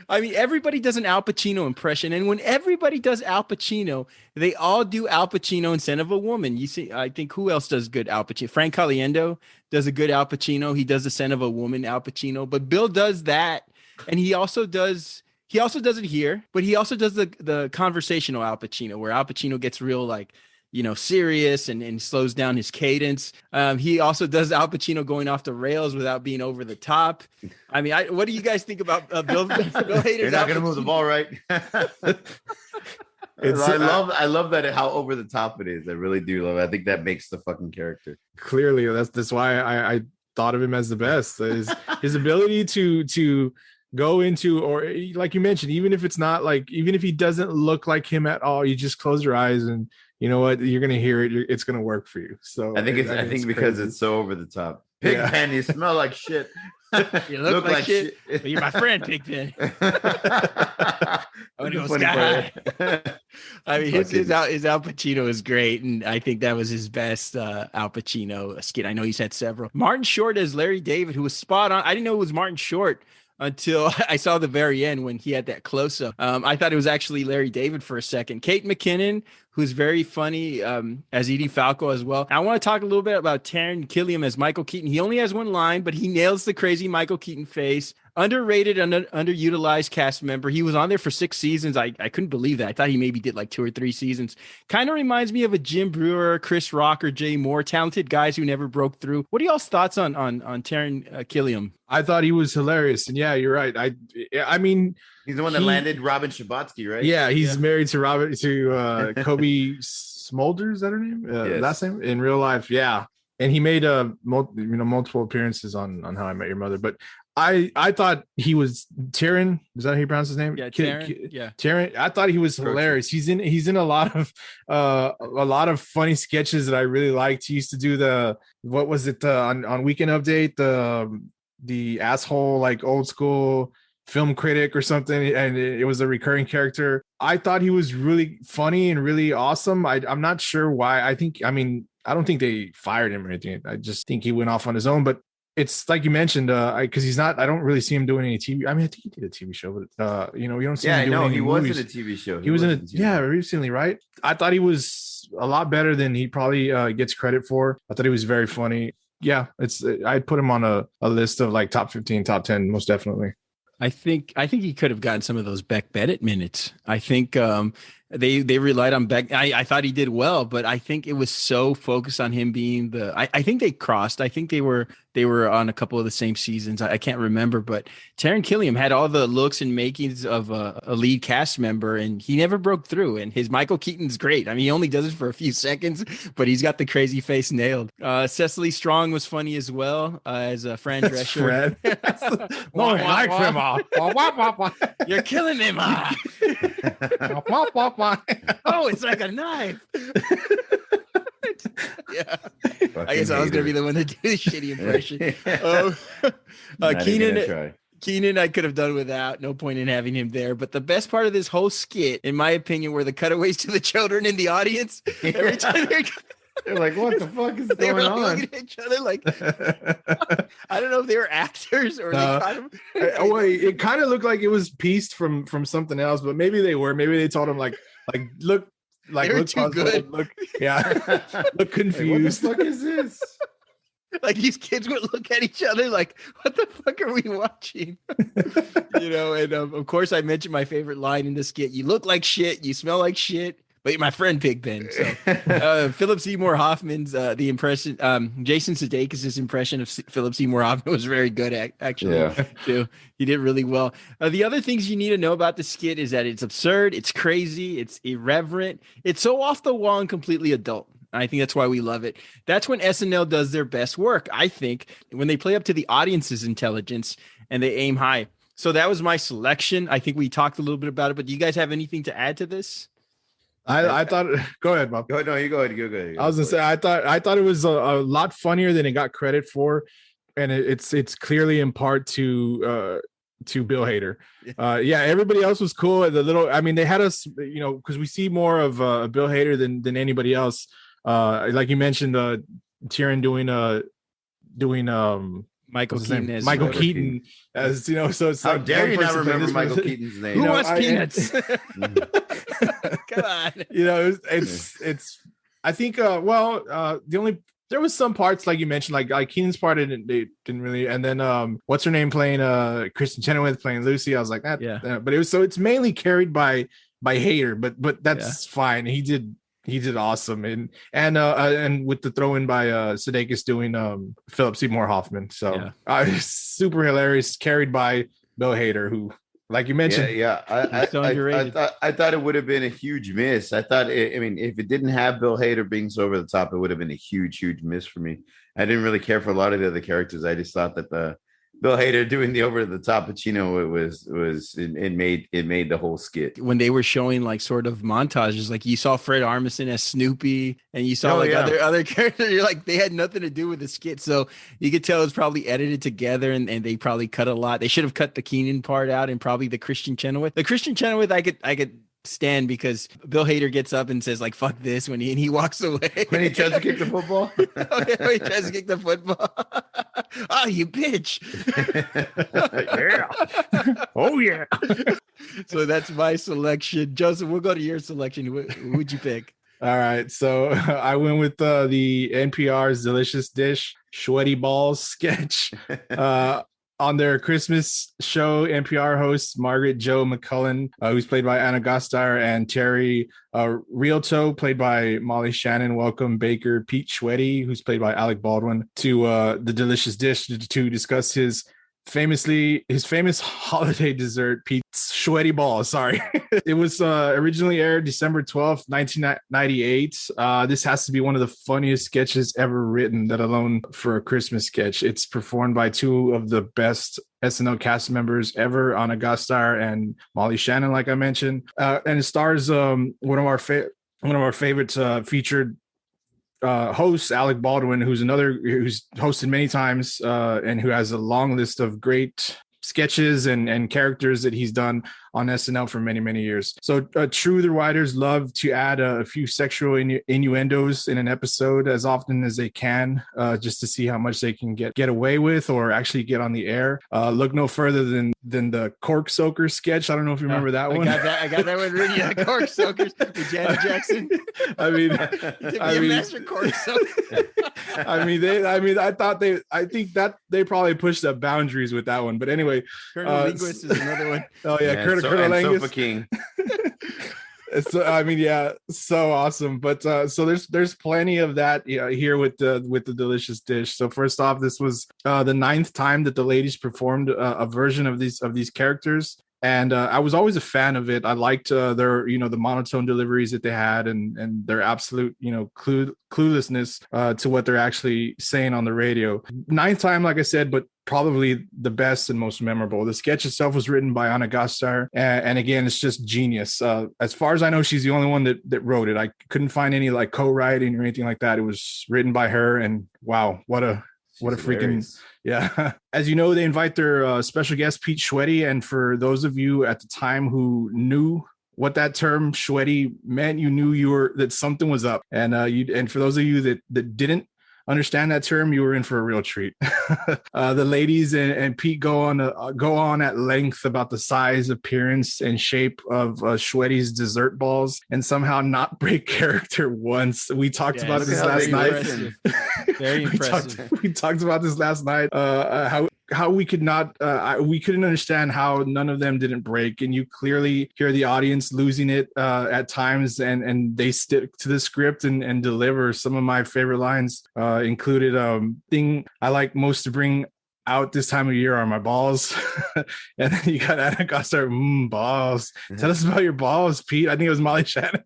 A: Everybody does an Al Pacino impression, and when everybody does Al Pacino, they all do Al Pacino instead of a woman. You see, I think who else does good Al Pacino? Frank Caliendo does a good Al Pacino. He does the scent of a woman Al Pacino, but Bill does that. And he also does it here, but he also does the conversational Al Pacino, where Al Pacino gets real, like, serious and slows down his cadence. He also does Al Pacino going off the rails without being over the top. I mean, what do you guys think about Bill Hader's?
C: You're not going to move the ball right. I love that how over the top it is. I really do love it. I think that makes the fucking character.
D: Clearly, that's why I thought of him as the best. His ability to go into, or like you mentioned, even if he doesn't look like him at all, you just close your eyes and you know what, you're gonna hear it. It's gonna work for you. So
C: I think it's because crazy. It's so over the top. Pigpen, you smell like shit.
A: You look like shit. But you're my friend, Pigpen. I want to go sky. I mean, his Al Pacino is great, and I think that was his best Al Pacino skit. I know he's had several. Martin Short as Larry David, who was spot on. I didn't know it was Martin Short until I saw the very end when he had that close-up. I thought it was actually Larry David for a second. Kate McKinnon, who's very funny as Edie Falco as well. I want to talk a little bit about Taron Killam as Michael Keaton. He only has one line, but he nails the crazy Michael Keaton face. Underrated, underutilized cast member. He was on there for 6 seasons. I couldn't believe that. I thought he maybe did like 2 or 3 seasons. Kind of reminds me of a Jim Brewer, Chris Rock, or Jay Moore. Talented guys who never broke through. What are y'all's thoughts on Taron Killam?
D: I thought he was hilarious, and yeah, you're right. I mean,
C: he's the one that landed Robin Shabatsky, right?
D: Yeah, he's married to Kobe Smulders. Is that her name?
C: Yes.
D: Last name in real life. Yeah, and he made multiple appearances on How I Met Your Mother, but. I thought he was Taron. Is that how you pronounce his name?
A: Yeah, Taron. Yeah,
D: Taron. I thought he was hilarious. He's in a lot of funny sketches that I really liked. He used to do what was it on Weekend Update, the asshole, like old school film critic or something, and it was a recurring character. I thought he was really funny and really awesome. I'm not sure why. I don't think they fired him or anything. I just think he went off on his own, but. It's like you mentioned, because he's not. I don't really see him doing any TV. I mean, I think he did a TV show, but we don't see him doing any
C: he
D: movies.
C: Was in a TV show.
D: He was in recently, right? I thought he was a lot better than he probably gets credit for. I thought he was very funny. Yeah, I'd put him on a list of like top 15, top 10, most definitely.
A: I think he could have gotten some of those Beck Bennett minutes. I think they relied on Beck. I thought he did well, but I think it was so focused on him being I think they crossed. I think they were on a couple of the same seasons. I can't remember, but Taron Killam had all the looks and makings of a lead cast member, and he never broke through. And his Michael Keaton's great. I mean, he only does it for a few seconds, but he's got the crazy face nailed. Cecily Strong was funny as well as Fran Drescher. You're killing me, Ma. Oh, it's like a knife. Yeah, I guess I was gonna be the one to do the shitty impression. Kenan, I could have done without. No point in having him there. But the best part of this whole skit, in my opinion, were the cutaways to the children in the audience. Every time
C: they're like, "What the fuck is
A: they
C: going on?"
A: Looking at each other like, I don't know if they were actors or they kind of.
D: It kind of looked like it was pieced from something else, but maybe they were. Maybe they told him like, look. like
A: They were
D: look
A: too
D: puzzled,
A: good.
D: look look confused.
C: What the fuck is this?
A: Like these kids would look at each other like, what the fuck are we watching? And of course I mentioned my favorite line in the skit. You look like shit, you smell like shit, but you're my friend Pigpen. So Philip Seymour Hoffman's the impression, Jason Sudeikis' impression of Philip Seymour Hoffman was very good actually. Too. He did really well. The other things you need to know about the skit is that it's absurd, it's crazy, it's irreverent, it's so off the wall and completely adult. I think that's why we love it. That's when SNL does their best work, I think, when they play up to the audience's intelligence and they aim high. So that was my selection. I think we talked a little bit about it, but do you guys have anything to add to this?
D: I thought. Go ahead, Bob.
C: No, you go ahead. Go ahead.
D: I was gonna say I thought it was a lot funnier than it got credit for, and it's clearly in part to Bill Hader. Yeah, everybody else was cool. They had us, because we see more of Bill Hader than anybody else. Like you mentioned, Tyrion doing
A: Michael
D: Keaton as so it's
C: how
D: like
C: dare you not remember Michael Keaton's name?
A: Who wants peanuts? Come on.
D: It's I think there was some parts like you mentioned, like Keenan's part they didn't really, and then what's her name playing Kristen Chenoweth playing Lucy. I was like that,
A: yeah.
D: But it's mainly carried by Hader, but that's fine. He did awesome, and with the throw in by Sudeikis doing Philip Seymour Hoffman, so super hilarious, carried by Bill Hader, who, like you mentioned,
C: I thought it would have been a huge miss. I thought, if it didn't have Bill Hader being so over the top, it would have been a huge miss for me. I didn't really care for a lot of the other characters. I just thought that the Bill Hader doing the over the top Pacino, it made the whole skit.
A: When they were showing like sort of montages, like you saw Fred Armisen as Snoopy, and you saw other characters. You're like, they had nothing to do with the skit, so you could tell it was probably edited together, and they probably cut a lot. They should have cut the Keenan part out, and probably the Christian Chenoweth. The Christian Chenoweth, I could stand, because Bill Hader gets up and says like "fuck this" when he walks away.
C: When he tries to kick the football.
A: He tries to kick the football. Oh, you bitch.
D: Yeah. Oh yeah.
A: So that's my selection. Joseph, we'll go to your selection. Who would you pick?
D: All right, so I went with the NPR's Delicious Dish Sweaty Balls sketch. On their Christmas show, NPR hosts Margaret Jo McCullen, who's played by Anna Gasteyer, and Terry Rialto, played by Molly Shannon, welcome Baker Pete Schweddy, who's played by Alec Baldwin, to the Delicious Dish to discuss his famous holiday dessert, Pete's Sweaty Balls. Sorry. It was originally aired December 12th, 1998. This has to be one of the funniest sketches ever written, let alone for a Christmas sketch. It's performed by two of the best SNL cast members ever, Anna Gasteyer and Molly Shannon, like I mentioned. And it stars one of our favorite featured host, Alec Baldwin, who's hosted many times and who has a long list of great sketches and characters that he's done on SNL for many, many years. So true, the writers love to add a few sexual innuendos in an episode as often as they can, just to see how much they can get away with or actually get on the air. Look no further than the Cork Soaker sketch. I don't know if you remember that one.
A: I got that one written. Yeah, Cork Soakers with Janet Jackson. Master Cork Soaker.
D: I think that they probably pushed the boundaries with that one. But anyway,
A: Colonel Linguist is another one.
D: Oh yeah, Colonel Linguist.
C: Sofa King.
D: So so awesome. But so there's plenty of that here with the Delicious Dish. So first off, this was the 9th time that the ladies performed a version of these characters. And I was always a fan of it. I liked their, the monotone deliveries that they had and their absolute, cluelessness to what they're actually saying on the radio. 9th time, like I said, but probably the best and most memorable. The sketch itself was written by Anna Gasteyer. And again, it's just genius. As far as I know, she's the only one that wrote it. I couldn't find any like co-writing or anything like that. It was written by her. And wow, what a freaking... Yeah. As you know, they invite their special guest, Pete Schweddy. And for those of you at the time who knew what that term Schweddy meant, you knew that something was up. And and for those of you that didn't, understand that term, you were in for a real treat. The ladies and Pete go on at length about the size, appearance, and shape of Shweti's dessert balls, and somehow not break character once. We talked about this last night.
A: Very impressive.
D: We talked about this last night. How we could not, we couldn't understand how none of them didn't break, and you clearly hear the audience losing it at times, and they stick to the script and deliver. Some of my favorite lines included thing I like most to bring out this time of year are my balls. And then you got Anna Gossard, balls. Tell us about your balls, Pete. I think it was Molly Shannon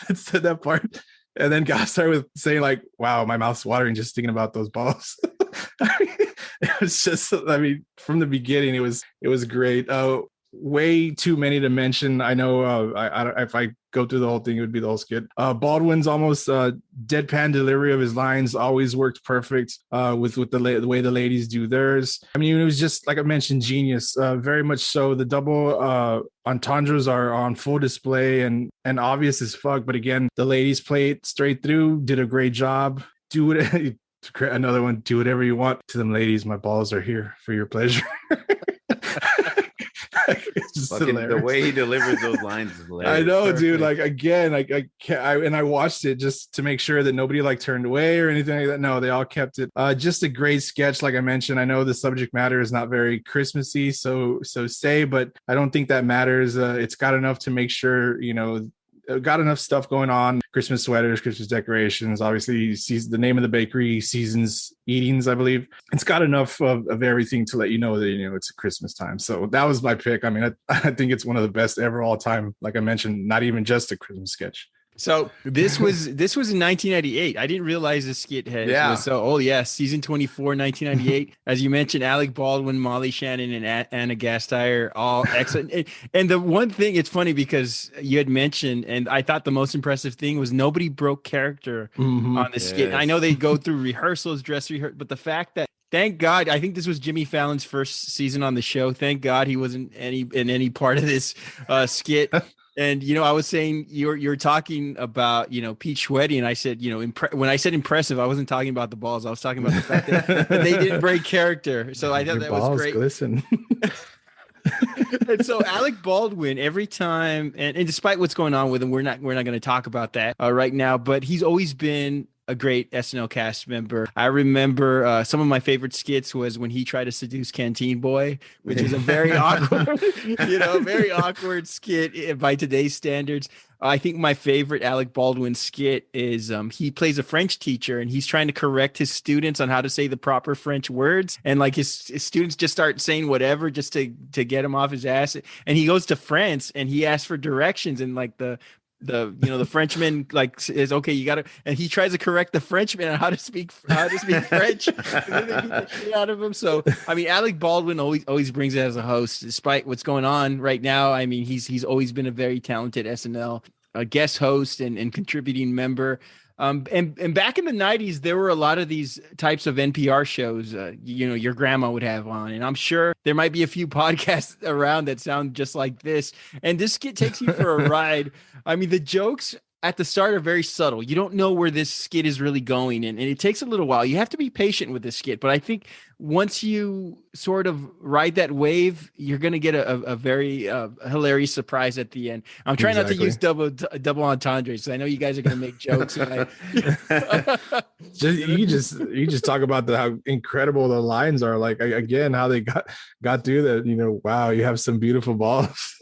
D: that said that part. And then Gossard with saying like, wow, my mouth's watering just thinking about those balls. It was just, I mean, from the beginning, it was great. Way too many to mention. I know if I go through the whole thing, it would be the whole skit. Baldwin's almost deadpan delivery of his lines always worked perfect with the way the ladies do theirs. I mean, it was just, like I mentioned, genius. Very much so. The double entendres are on full display and obvious as fuck. But again, the ladies play it straight through, did a great job. Do it. Another one, do whatever you want. To them ladies, my balls are here for your pleasure.
C: The way he delivers those lines is hilarious.
D: I know, dude. Like, again, I can't, and I watched it just to make sure that nobody like turned away or anything like that. No, they all kept it. Just a great sketch. Like I mentioned, I know the subject matter is not very Christmassy, so say, but I don't think that matters. It's got enough to make sure, got enough stuff going on. Christmas sweaters, Christmas decorations, obviously the name of the bakery, Seasons Eatings, I believe. It's got enough of everything to let you know that it's Christmas time. So that was my pick. I mean, I think it's one of the best ever all time. Like I mentioned, not even just a Christmas sketch.
A: So this was in 1998. I didn't realize the skit was so old. Yeah, season 24, 1998. As you mentioned, Alec Baldwin, Molly Shannon, and Anna Gasteyer, all excellent. And the one thing, it's funny because you had mentioned, and I thought the most impressive thing was nobody broke character on the skit.
C: Yes.
A: I know they go through rehearsals, dress rehearsal, but the fact that, thank God, I think this was Jimmy Fallon's first season on the show. Thank God he wasn't in any part of this skit. And, I was saying you're talking about, Pete Schweddy, and I said, when I said impressive, I wasn't talking about the balls. I was talking about the fact that they didn't break character. So I thought that was great.
D: Glisten.
A: And so Alec Baldwin, every time, and despite what's going on with him, we're not going to talk about that right now, but he's always been a great SNL cast member. I remember some of my favorite skits was when he tried to seduce Canteen Boy, which is a very awkward, very awkward skit by today's standards. I think my favorite Alec Baldwin skit is he plays a French teacher and he's trying to correct his students on how to say the proper French words. And like his students just start saying whatever just to get him off his ass. And he goes to France and he asks for directions, and like the Frenchman like says, okay, you gotta, and he tries to correct the Frenchman on how to speak French. And then they beat the shit out of him. So I mean, Alec Baldwin always brings it as a host, despite what's going on right now. I mean, he's always been a very talented SNL guest host and contributing member. And back in the 90s, there were a lot of these types of NPR shows, your grandma would have on. And I'm sure there might be a few podcasts around that sound just like this. And this skit takes you for a ride. I mean, the jokes at the start are very subtle. You don't know where this skit is really going. And it takes a little while. You have to be patient with this skit. But I think once you sort of ride that wave, you're going to get a very hilarious surprise at the end. I'm trying not to use double entendres. I know you guys are going to make jokes.
D: You just talk about how incredible the lines are. Like, again, how they got through that. Wow, you have some beautiful balls.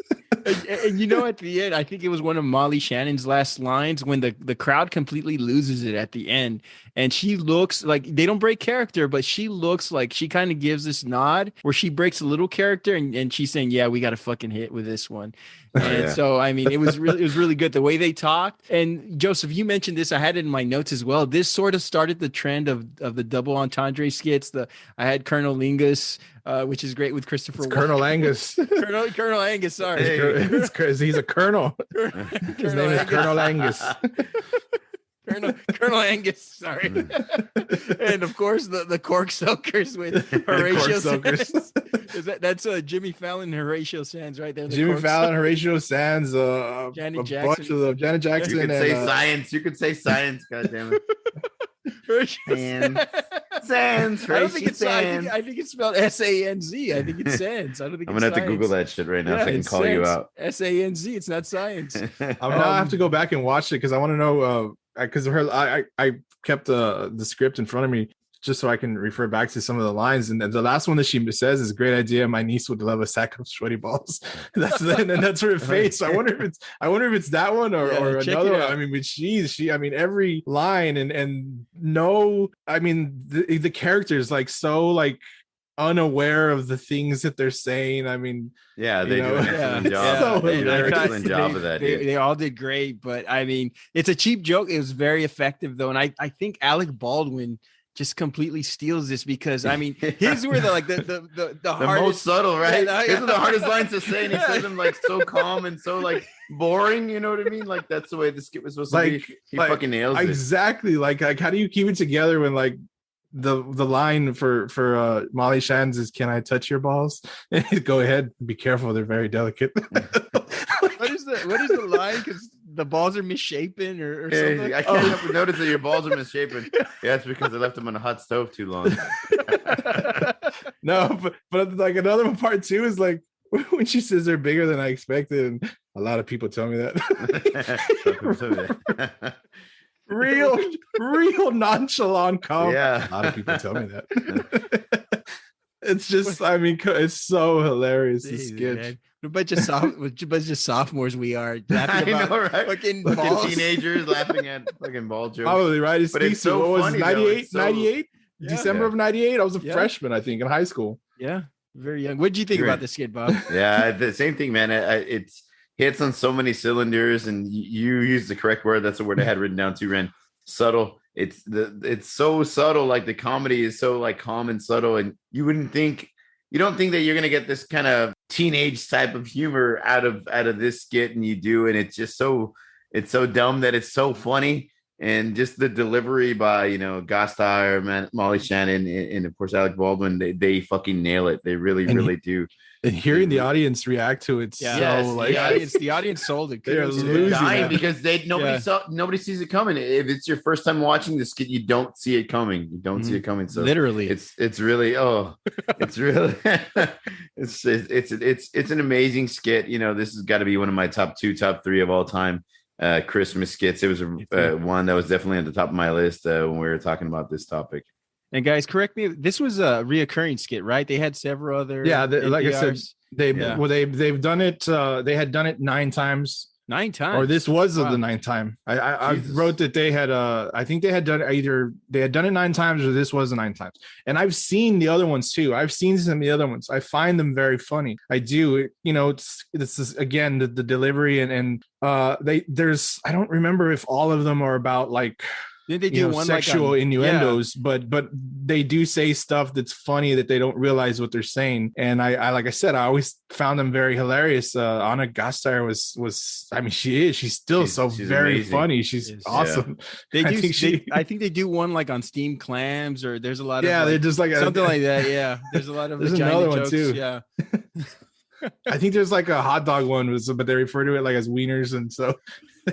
A: And at the end, I think it was one of Molly Shannon's last lines when the crowd completely loses it at the end. And she looks like, they don't break character, but she looks like she kind of gives this nod where she breaks a little character and she's saying, yeah, we got a fucking hit with this one. And so, I mean, it was really good the way they talked. And Joseph, you mentioned this. I had it in my notes as well. This sort of started the trend of the double entendre skits. I had Colonel Lingus, which is great with Christopher.
D: Colonel Angus.
A: Colonel Angus. Sorry,
D: he's a colonel. His name is Colonel Angus.
A: Colonel Angus, sorry. And of course the cork soakers with Horatio Sands. That's Jimmy Fallon, Horatio Sands right there.
D: Jimmy Fallon, Horatio Sands,
A: Janet Jackson.
D: Bunch of Janet Jackson.
C: You could say science. You could say science. God damn it. Sands. Sands.
A: I don't think it's.
C: Sands.
A: I think it's spelled SANZ. I think it's Sands. I don't think
C: I'm
A: it's
C: gonna have to
A: science.
C: Google that shit right now so I can call you out.
A: SANZ. It's not science.
D: I have to go back and watch it because I want to know. Because I kept the script in front of me just so I can refer back to some of the lines. And the last one that she says is a great idea. My niece would love a sack of sweaty balls. That's her face. I wonder if it's that one or another one. I mean, but she, I mean, every line and no, I mean, the character is like so like unaware of the things that they're saying. I mean,
C: yeah, they do an excellent job.
D: So
C: They do an excellent job of that.
A: They all did great, but I mean, it's a cheap joke. It was very effective though, and I think Alec Baldwin just completely steals this because I mean his were the hardest,
C: most subtle, right? These are the hardest lines to say, and he says them like so calm and so like boring. You know what I mean? Like that's the way the skit was supposed to be. He fucking nails it.
D: Exactly. Like how do you keep it together when like the line for Molly Shands is "Can I touch your balls?" Go ahead, be careful, they're very delicate.
A: What is the line? Because the balls are misshapen or something.
C: I can't help but notice that your balls are misshapen. Yeah, it's because I left them on a hot stove too long.
D: No, but like another part too is like when she says they're bigger than I expected, and a lot of people tell me that. real nonchalant comment.
C: Yeah,
D: a lot of people tell me that. It's just, I mean, it's so hilarious. This sketch.
A: A bunch of sophomores we are laughing
C: I
A: about
C: know, right?
A: fucking
C: teenagers laughing at fucking ball jokes.
D: Probably right.
C: But it's so
D: what was
C: funny,
D: 98?
C: though. It's so-
D: 98?
A: Yeah.
D: December of 98. I was a freshman, I think, in high school.
A: Yeah, very young. What did you think about this skit, Bob?
C: Yeah, the same thing, man. It's hits on so many cylinders, and you use the correct word. That's the word I had written down too, Ren. Subtle. It's so subtle. Like the comedy is so like calm and subtle, and you don't think that you're gonna get this kind of teenage type of humor out of this skit, and you do, and it's just so dumb that it's so funny. And just the delivery by, Gostar, Molly Shannon, and of course Alec Baldwin, they fucking nail it. They really do.
D: And hearing the audience react to it,
A: the audience sold it.
D: They're
C: They're dying because nobody sees it coming. If it's your first time watching this skit, you don't see it coming. You don't see it coming. So
A: literally,
C: it's really it's really it's an amazing skit. This has got to be one of my top 3 of all time. Christmas skits. It was one that was definitely at the top of my list when we were talking about this topic.
A: And guys, correct me. This was a reoccurring skit, right? They had several other.
D: Yeah, like I said,
A: NPRs.
D: they've done it. They had done it 9 times.
A: 9 times,
D: or this was the 9th time. I wrote that they had. I think they had done it 9 times, or this was the 9th times. And I've seen the other ones too. I've seen some of the other ones. I find them very funny. I do. It's this, again, the delivery and there's. I don't remember if all of them are about like.
A: Did they do one
D: sexual innuendos, but they do say stuff that's funny that they don't realize what they're saying. And I like I said, I always found them very hilarious. Anna Gasteyer was I mean, she's still she's very amazing. Funny. She's awesome.
A: Yeah. I think they do one like on steamed clams, or there's a lot of
D: they're just like
A: something like that. Yeah, there's a lot of
D: there's
A: vagina
D: another
A: jokes.
D: One too.
A: Yeah.
D: I think there's like a hot dog one, but they refer to it like as wieners, and so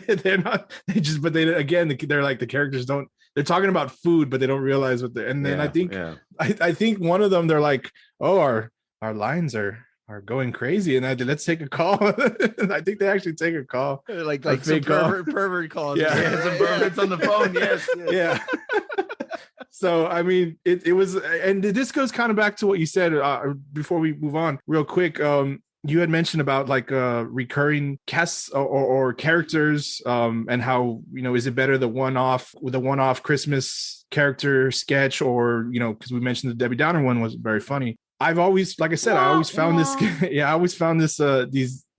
D: they're not. They're like the characters don't. They're talking about food, but they don't realize what they're. And then I think one of them they're like, oh, our lines are going crazy, and let's take a call. I think they actually take a call,
A: like some pervert calls.
C: Yeah, some perverts on the phone. Yes.
D: Yeah. So, I mean, it was, and this goes kind of back to what you said before we move on real quick. You had mentioned about like recurring casts or characters and how, is it better the one-off Christmas character sketch, or, because we mentioned the Debbie Downer one was very funny. I've always, like I said, I always found this, I always found this,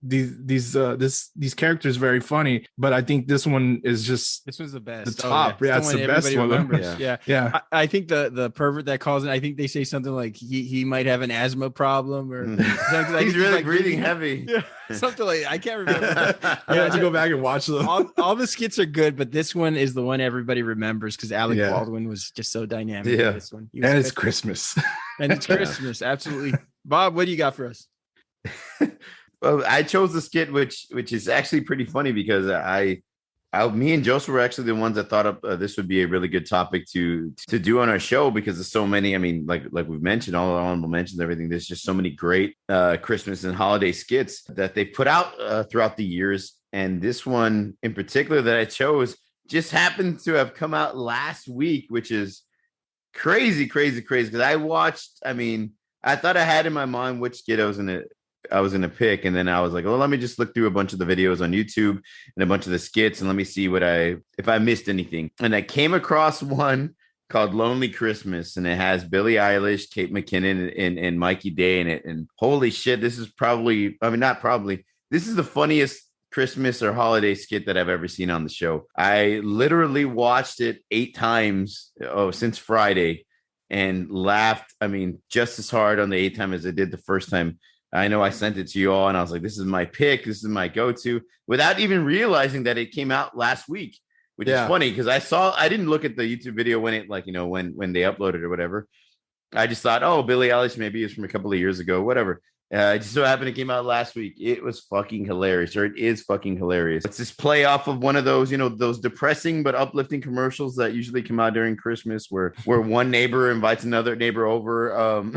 D: these characters very funny, but I think this one is just
A: this was the best,
D: the top. It's the best one.
A: Yeah. I think the pervert that calls it, I think they say something like he might have an asthma problem, or like,
C: he's really like breathing heavy.
A: Yeah, something like I can't remember.
D: I have to go back and watch them.
A: All the skits are good, but this one is the one everybody remembers because Alec Baldwin was just so dynamic.
C: Yeah,
A: this one,
D: and it's Christmas.
A: And it's Christmas, absolutely. Bob, what do you got for us?
C: Well, I chose the skit, which is actually pretty funny because I Me and Joseph were actually the ones that thought of this would be a really good topic to do on our show because there's so many. I mean, like we've mentioned, all our honorable mentions, everything. There's just so many great Christmas and holiday skits that they put out throughout the years. And this one in particular that I chose just happened to have come out last week, which is crazy. Because I watched. I mean, I thought I had in my mind which skit I was gonna pick, and then I was like, well, let me just look through a bunch of the videos on YouTube and a bunch of the skits, and let me see if I missed anything. And I came across one called "Lonely Christmas," and it has Billie Eilish, Kate McKinnon, and Mikey Day in it. And holy shit, this is this is the funniest Christmas or holiday skit that I've ever seen on the show. I literally watched it 8 times since Friday and laughed. I mean, just as hard on the 8th time as I did the first time. I know I sent it to you all and I was like, this is my pick. This is my go-to without even realizing that it came out last week, which is funny because I didn't look at the YouTube video when it when they uploaded or whatever. I just thought, oh, Billie Eilish maybe is from a couple of years ago, whatever. It just so happened it came out last week. It was fucking hilarious, or it is fucking hilarious. It's this play off of one of those, those depressing but uplifting commercials that usually come out during Christmas, where one neighbor invites another neighbor over.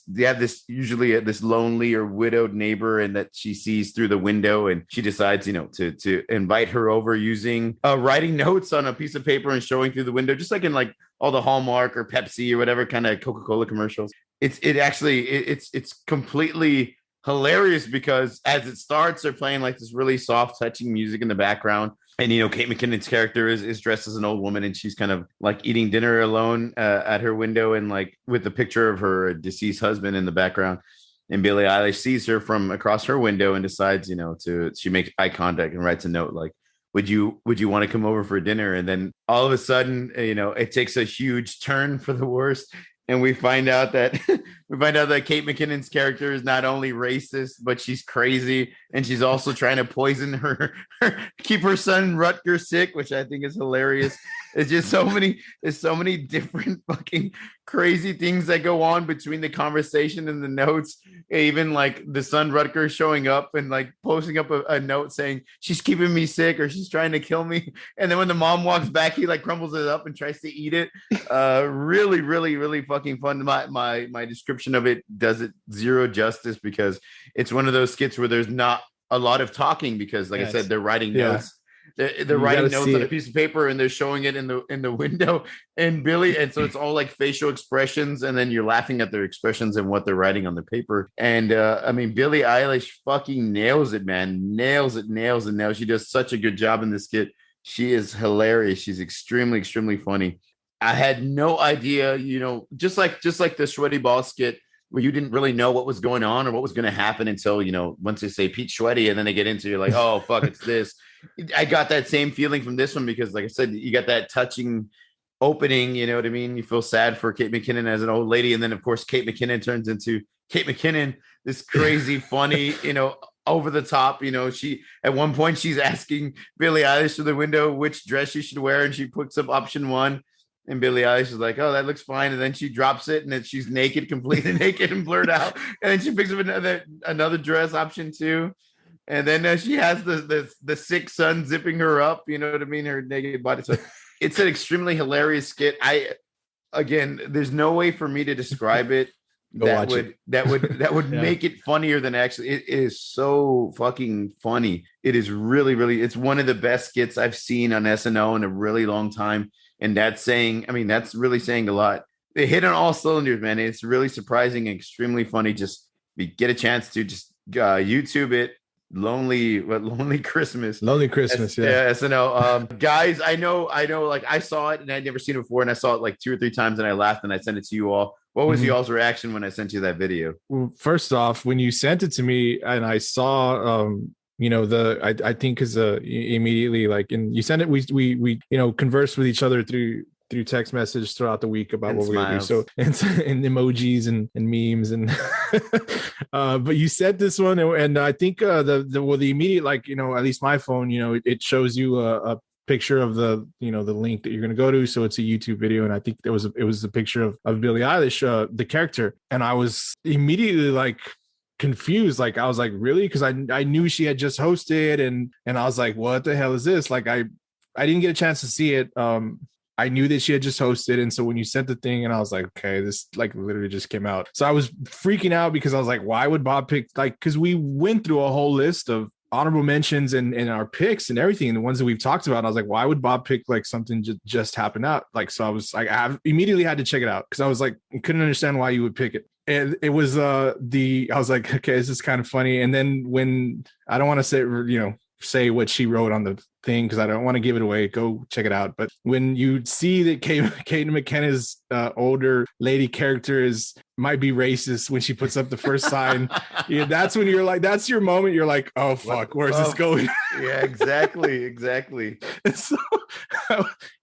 C: They have this lonely or widowed neighbor, and that she sees through the window, and she decides, to invite her over using writing notes on a piece of paper and showing through the window, just like in like all the Hallmark or Pepsi or whatever kind of Coca-Cola commercials. It's completely hilarious because as it starts, they're playing like this really soft, touching music in the background. And, Kate McKinnon's character is dressed as an old woman, and she's kind of like eating dinner alone at her window, and like with the picture of her deceased husband in the background. And Billie Eilish sees her from across her window and decides, she makes eye contact and writes a note like, would you want to come over for dinner? And then all of a sudden, it takes a huge turn for the worst. And we find out that Kate McKinnon's character is not only racist, but she's crazy, and she's also trying to poison keep her son Rutger sick, which I think is hilarious. It's just there's so many different fucking crazy things that go on between the conversation and the notes. Even like the son Rutger showing up and like posting up a note saying she's keeping me sick or she's trying to kill me. And then when the mom walks back, he like crumbles it up and tries to eat it. Really, really, really fucking fun. My description of it does it zero justice because it's one of those skits where there's not a lot of talking because, like I said, they're writing notes. They're writing notes on a piece of paper and they're showing it in the window. And so it's all like facial expressions, and then you're laughing at their expressions and what they're writing on the paper. And Billie Eilish fucking nails it, man. Nails it. She does such a good job in this skit. She is hilarious. She's extremely, extremely funny. I had no idea, just like the Sweaty Ball skit, where you didn't really know what was going on or what was going to happen until, once they say Pete Sweaty and then they get into, you're like, oh, fuck, it's this. I got that same feeling from this one because, like I said, you got that touching opening, you know what I mean? You feel sad for Kate McKinnon as an old lady. And then, of course, Kate McKinnon turns into Kate McKinnon, this crazy, funny, over the top. She at one point she's asking Billie Eilish through the window which dress she should wear, and she puts up option 1. And Billie Eilish is like, oh, that looks fine. And then she drops it, and then she's naked, completely naked and blurred out. And then she picks up another dress, option 2. And then she has the sick son zipping her up, you know what I mean? Her naked body. So it's an extremely hilarious skit. There's no way for me to describe it that would make it funnier than actually. It is so fucking funny. It is really, really. It's one of the best skits I've seen on SNL in a really long time. And that's really saying a lot. They hit on all cylinders, man. It's really surprising and extremely funny. Just get a chance to just YouTube it. Lonely Christmas.
D: Lonely Christmas,
C: yeah. SNL. Guys, I know. Like I saw it and I'd never seen it before, and I saw it like 2 or 3 times, and I laughed and I sent it to you all. What was y'all's reaction when I sent you that video?
D: Well, first off, when you sent it to me and I saw I think because immediately, like, and you sent it, we conversed with each other through text message throughout the week about what we're gonna do. So and emojis and memes and but you said this one, and I think the immediate, like, at least my phone, it shows you a picture of the link that you're going to go to, so it's a YouTube video, and I think it was a picture of Billie Eilish, the character, and I was immediately like confused. Like, I was like, really? Because I knew she had just hosted, and I was like, what the hell is this? Like, I didn't get a chance to see it. I knew that she had just hosted, and so when you sent the thing, and I was like, okay, this like literally just came out. So I was freaking out because I was like, why would Bob pick, like, because we went through a whole list of honorable mentions and our picks and everything, and the ones that we've talked about. And I was like, why would Bob pick like something just happened out? Like, so I was like, I immediately had to check it out because I was like, I couldn't understand why you would pick it. And it was I was like, okay, this is kind of funny. And then when I don't want to say what she wrote on the thing because I don't want to give it away. Go check it out. But when you see that Kate McKinnon older lady character might be racist when she puts up the first sign, that's when you're like, that's your moment. You're like, oh fuck, where's this going?
C: Yeah, exactly.
D: So,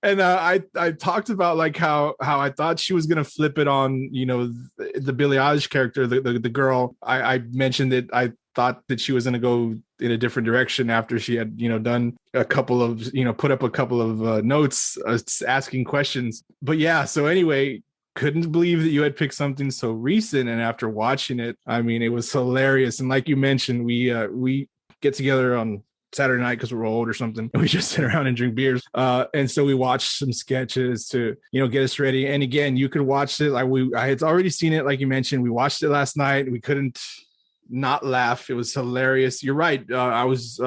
D: and I talked about like how I thought she was gonna flip it on, the Billie Eilish character, the girl. I mentioned that I thought that she was going to go in a different direction after she had, done a couple of, put up a couple of notes asking questions. But yeah, so anyway, couldn't believe that you had picked something so recent. And after watching it, I mean, it was hilarious. And like you mentioned, we get together on Saturday night because we're old or something, and we just sit around and drink beers. And so we watched some sketches to, get us ready. And again, you could watch it. I had already seen it. Like you mentioned, we watched it last night. We couldn't not laugh. It was hilarious. You're right. I was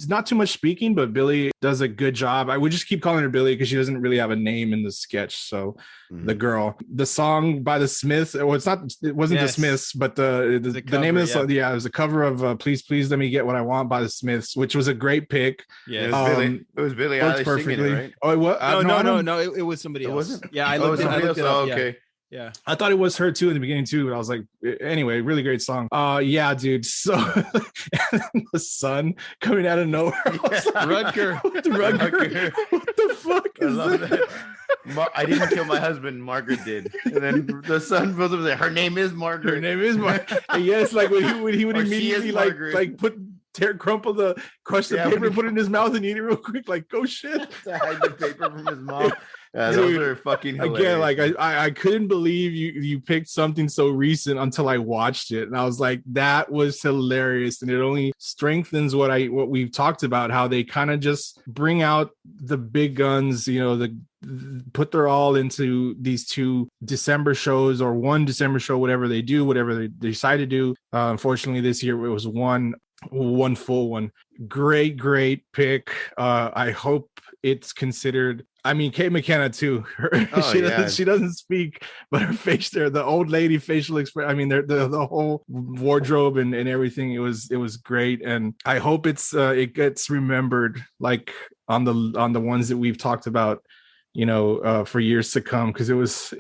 D: not too much speaking, but Billy does a good job. I would just keep calling her Billy because she doesn't really have a name in the sketch. So the girl, the song by the Smiths. Well, it wasn't the Smiths, but the name of the song. Yeah, it was a cover of "Please Please Let Me Get What I Want" by the Smiths, which was a great pick.
C: Yeah, it was Billy Eilish perfectly singing it, right?
D: Oh, it
A: No. It was somebody else.
C: Wasn't?
A: Yeah, I looked it up.
C: Okay.
A: Yeah,
D: I thought it was her too in the beginning too, but I was like, anyway, really great song. Yeah, dude. So the sun coming out of nowhere.
A: Rutger.
C: Rutger.
D: What the fuck is
C: that? I didn't kill my husband. Margaret did. And then the son goes over there. Her name is Margaret.
D: Her name is Margaret. Yes, like when he would immediately like crush the paper and put it in his mouth and eat it real quick. Like, go shit.
C: To hide the paper from his mom. Those are fucking hilarious.
D: Again, like I couldn't believe you picked something so recent until I watched it, and I was like, that was hilarious, and it only strengthens what we've talked about, how they kind of just bring out the big guns, put their all into these 2 December shows or 1 December show, whatever they decide to do. Unfortunately, this year it was one full one. Great pick. I hope it's considered. I mean, Kate McKenna too. She doesn't speak, but her face there, the old lady facial expression. I mean, the whole wardrobe and everything. It was great, and I hope it gets remembered like on the ones that we've talked about, for years to come, because it was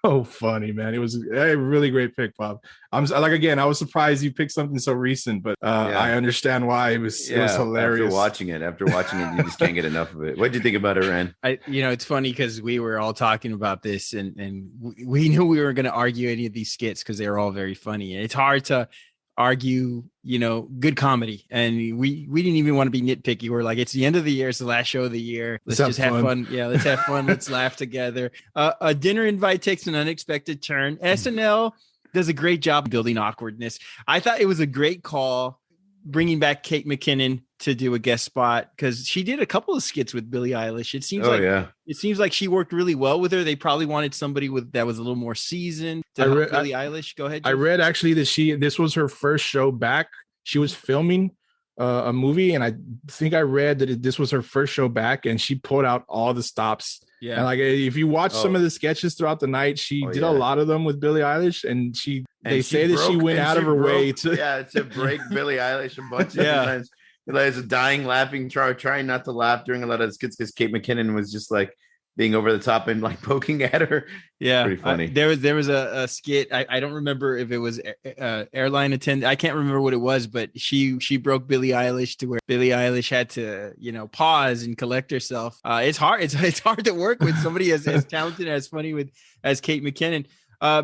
D: so funny, man. It was a really great pick, Bob. I was surprised you picked something so recent, but I understand why. It was hilarious.
C: After watching it, you just can't get enough of it. What did you think about it, Ren?
A: It's funny because we were all talking about this, and we knew we were going to argue any of these skits because they were all very funny. It's hard to argue, good comedy, and we didn't even want to be nitpicky. We're like, it's the end of the year, it's the last show of the year, let's just have fun. Yeah, let's have fun. Let's laugh together. A dinner invite takes an unexpected turn. SNL does a great job building awkwardness. I thought it was a great call bringing back Kate McKinnon to do a guest spot, because she did a couple of skits with Billie Eilish. It seems like she worked really well with her. They probably wanted somebody that was a little more seasoned to help Billie Eilish. Go ahead, Jim.
D: I read actually that this was her first show back. She was filming a movie, and I think I read that this was her first show back, and she pulled out all the stops. Yeah, and like if you watch some of the sketches throughout the night, she did a lot of them with Billie Eilish, and they say that she went out of her way to
C: break Billie Eilish a bunch of times. It's a dying laughing, trying not to laugh during a lot of skits because Kate McKinnon was just like being over the top and like poking at her.
A: Yeah,
C: pretty funny.
A: There was a skit. I don't remember if it was airline attendant. I can't remember what it was, but she broke Billie Eilish to where Billie Eilish had to pause and collect herself. It's hard. It's hard to work with somebody as talented, as funny as Kate McKinnon.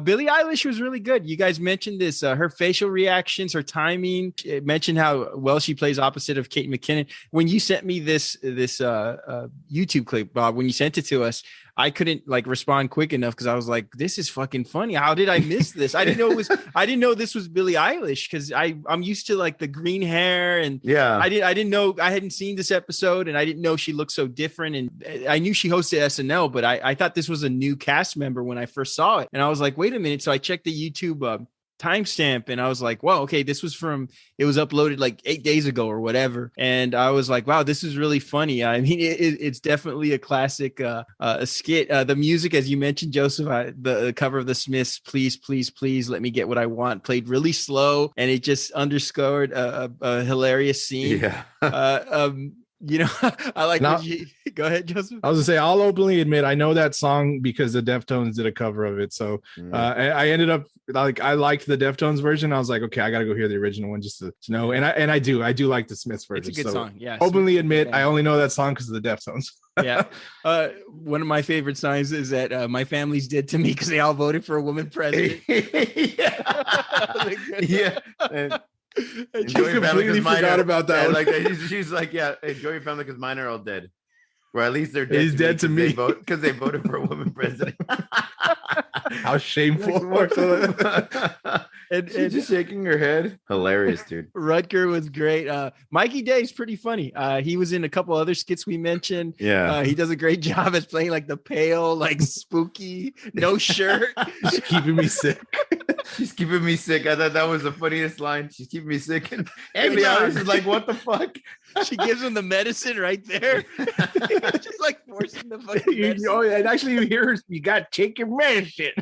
A: Billie Eilish was really good. You guys mentioned this, her facial reactions, her timing. Mentioned how well she plays opposite of Kate McKinnon. When you sent me this YouTube clip, Bob, when you sent it to us, I couldn't like respond quick enough because I was like, this is fucking funny. How did I miss this? I didn't know this was Billie Eilish because I'm used to like the green hair and I didn't know, I hadn't seen this episode and I didn't know she looked so different. And I knew she hosted SNL, but I thought this was a new cast member when I first saw it. And I was like, wait a minute. So I checked the YouTube timestamp and I was like, wow, okay, it was uploaded like 8 days ago or whatever. And I was like, wow, this is really funny. I mean, it's definitely a classic a skit. The music, as you mentioned, Joseph, the cover of the Smiths, Please, Please, Please Let Me Get What I Want, played really slow and it just underscored a hilarious scene. Yeah. You know, I like now, go ahead, Joseph.
D: I was gonna say, I'll openly admit I know that song because the Deftones did a cover of it. So I ended up like, I liked the Deftones version. I was like, okay, I gotta go hear the original one just to know. And I do like the Smiths version.
A: It's a good song. Yeah.
D: Openly admit I only know that song because of the Deftones.
A: Yeah. One of my favorite signs is that my family's dead to me because they all voted for a woman president.
C: Yeah.
D: Enjoy your family because mine forgot about that.
C: Like she's like, yeah, enjoy your family because mine are all dead. Or at least they're dead.
D: He's dead to me
C: because they voted for a woman president.
D: How shameful!
C: And she's just shaking her head. Hilarious, dude.
A: Rutger was great. Mikey Day's pretty funny. He was in a couple other skits we mentioned.
C: Yeah,
A: he does a great job as playing like the pale, like spooky, no shirt.
D: She's keeping me sick.
C: She's keeping me sick. I thought that was the funniest line. She's keeping me sick, and everybody else is like, "What the fuck?"
A: She gives him the medicine right there. Just like forcing the fucking medicine.
D: Oh, and actually, you hear her, you got to take your medicine.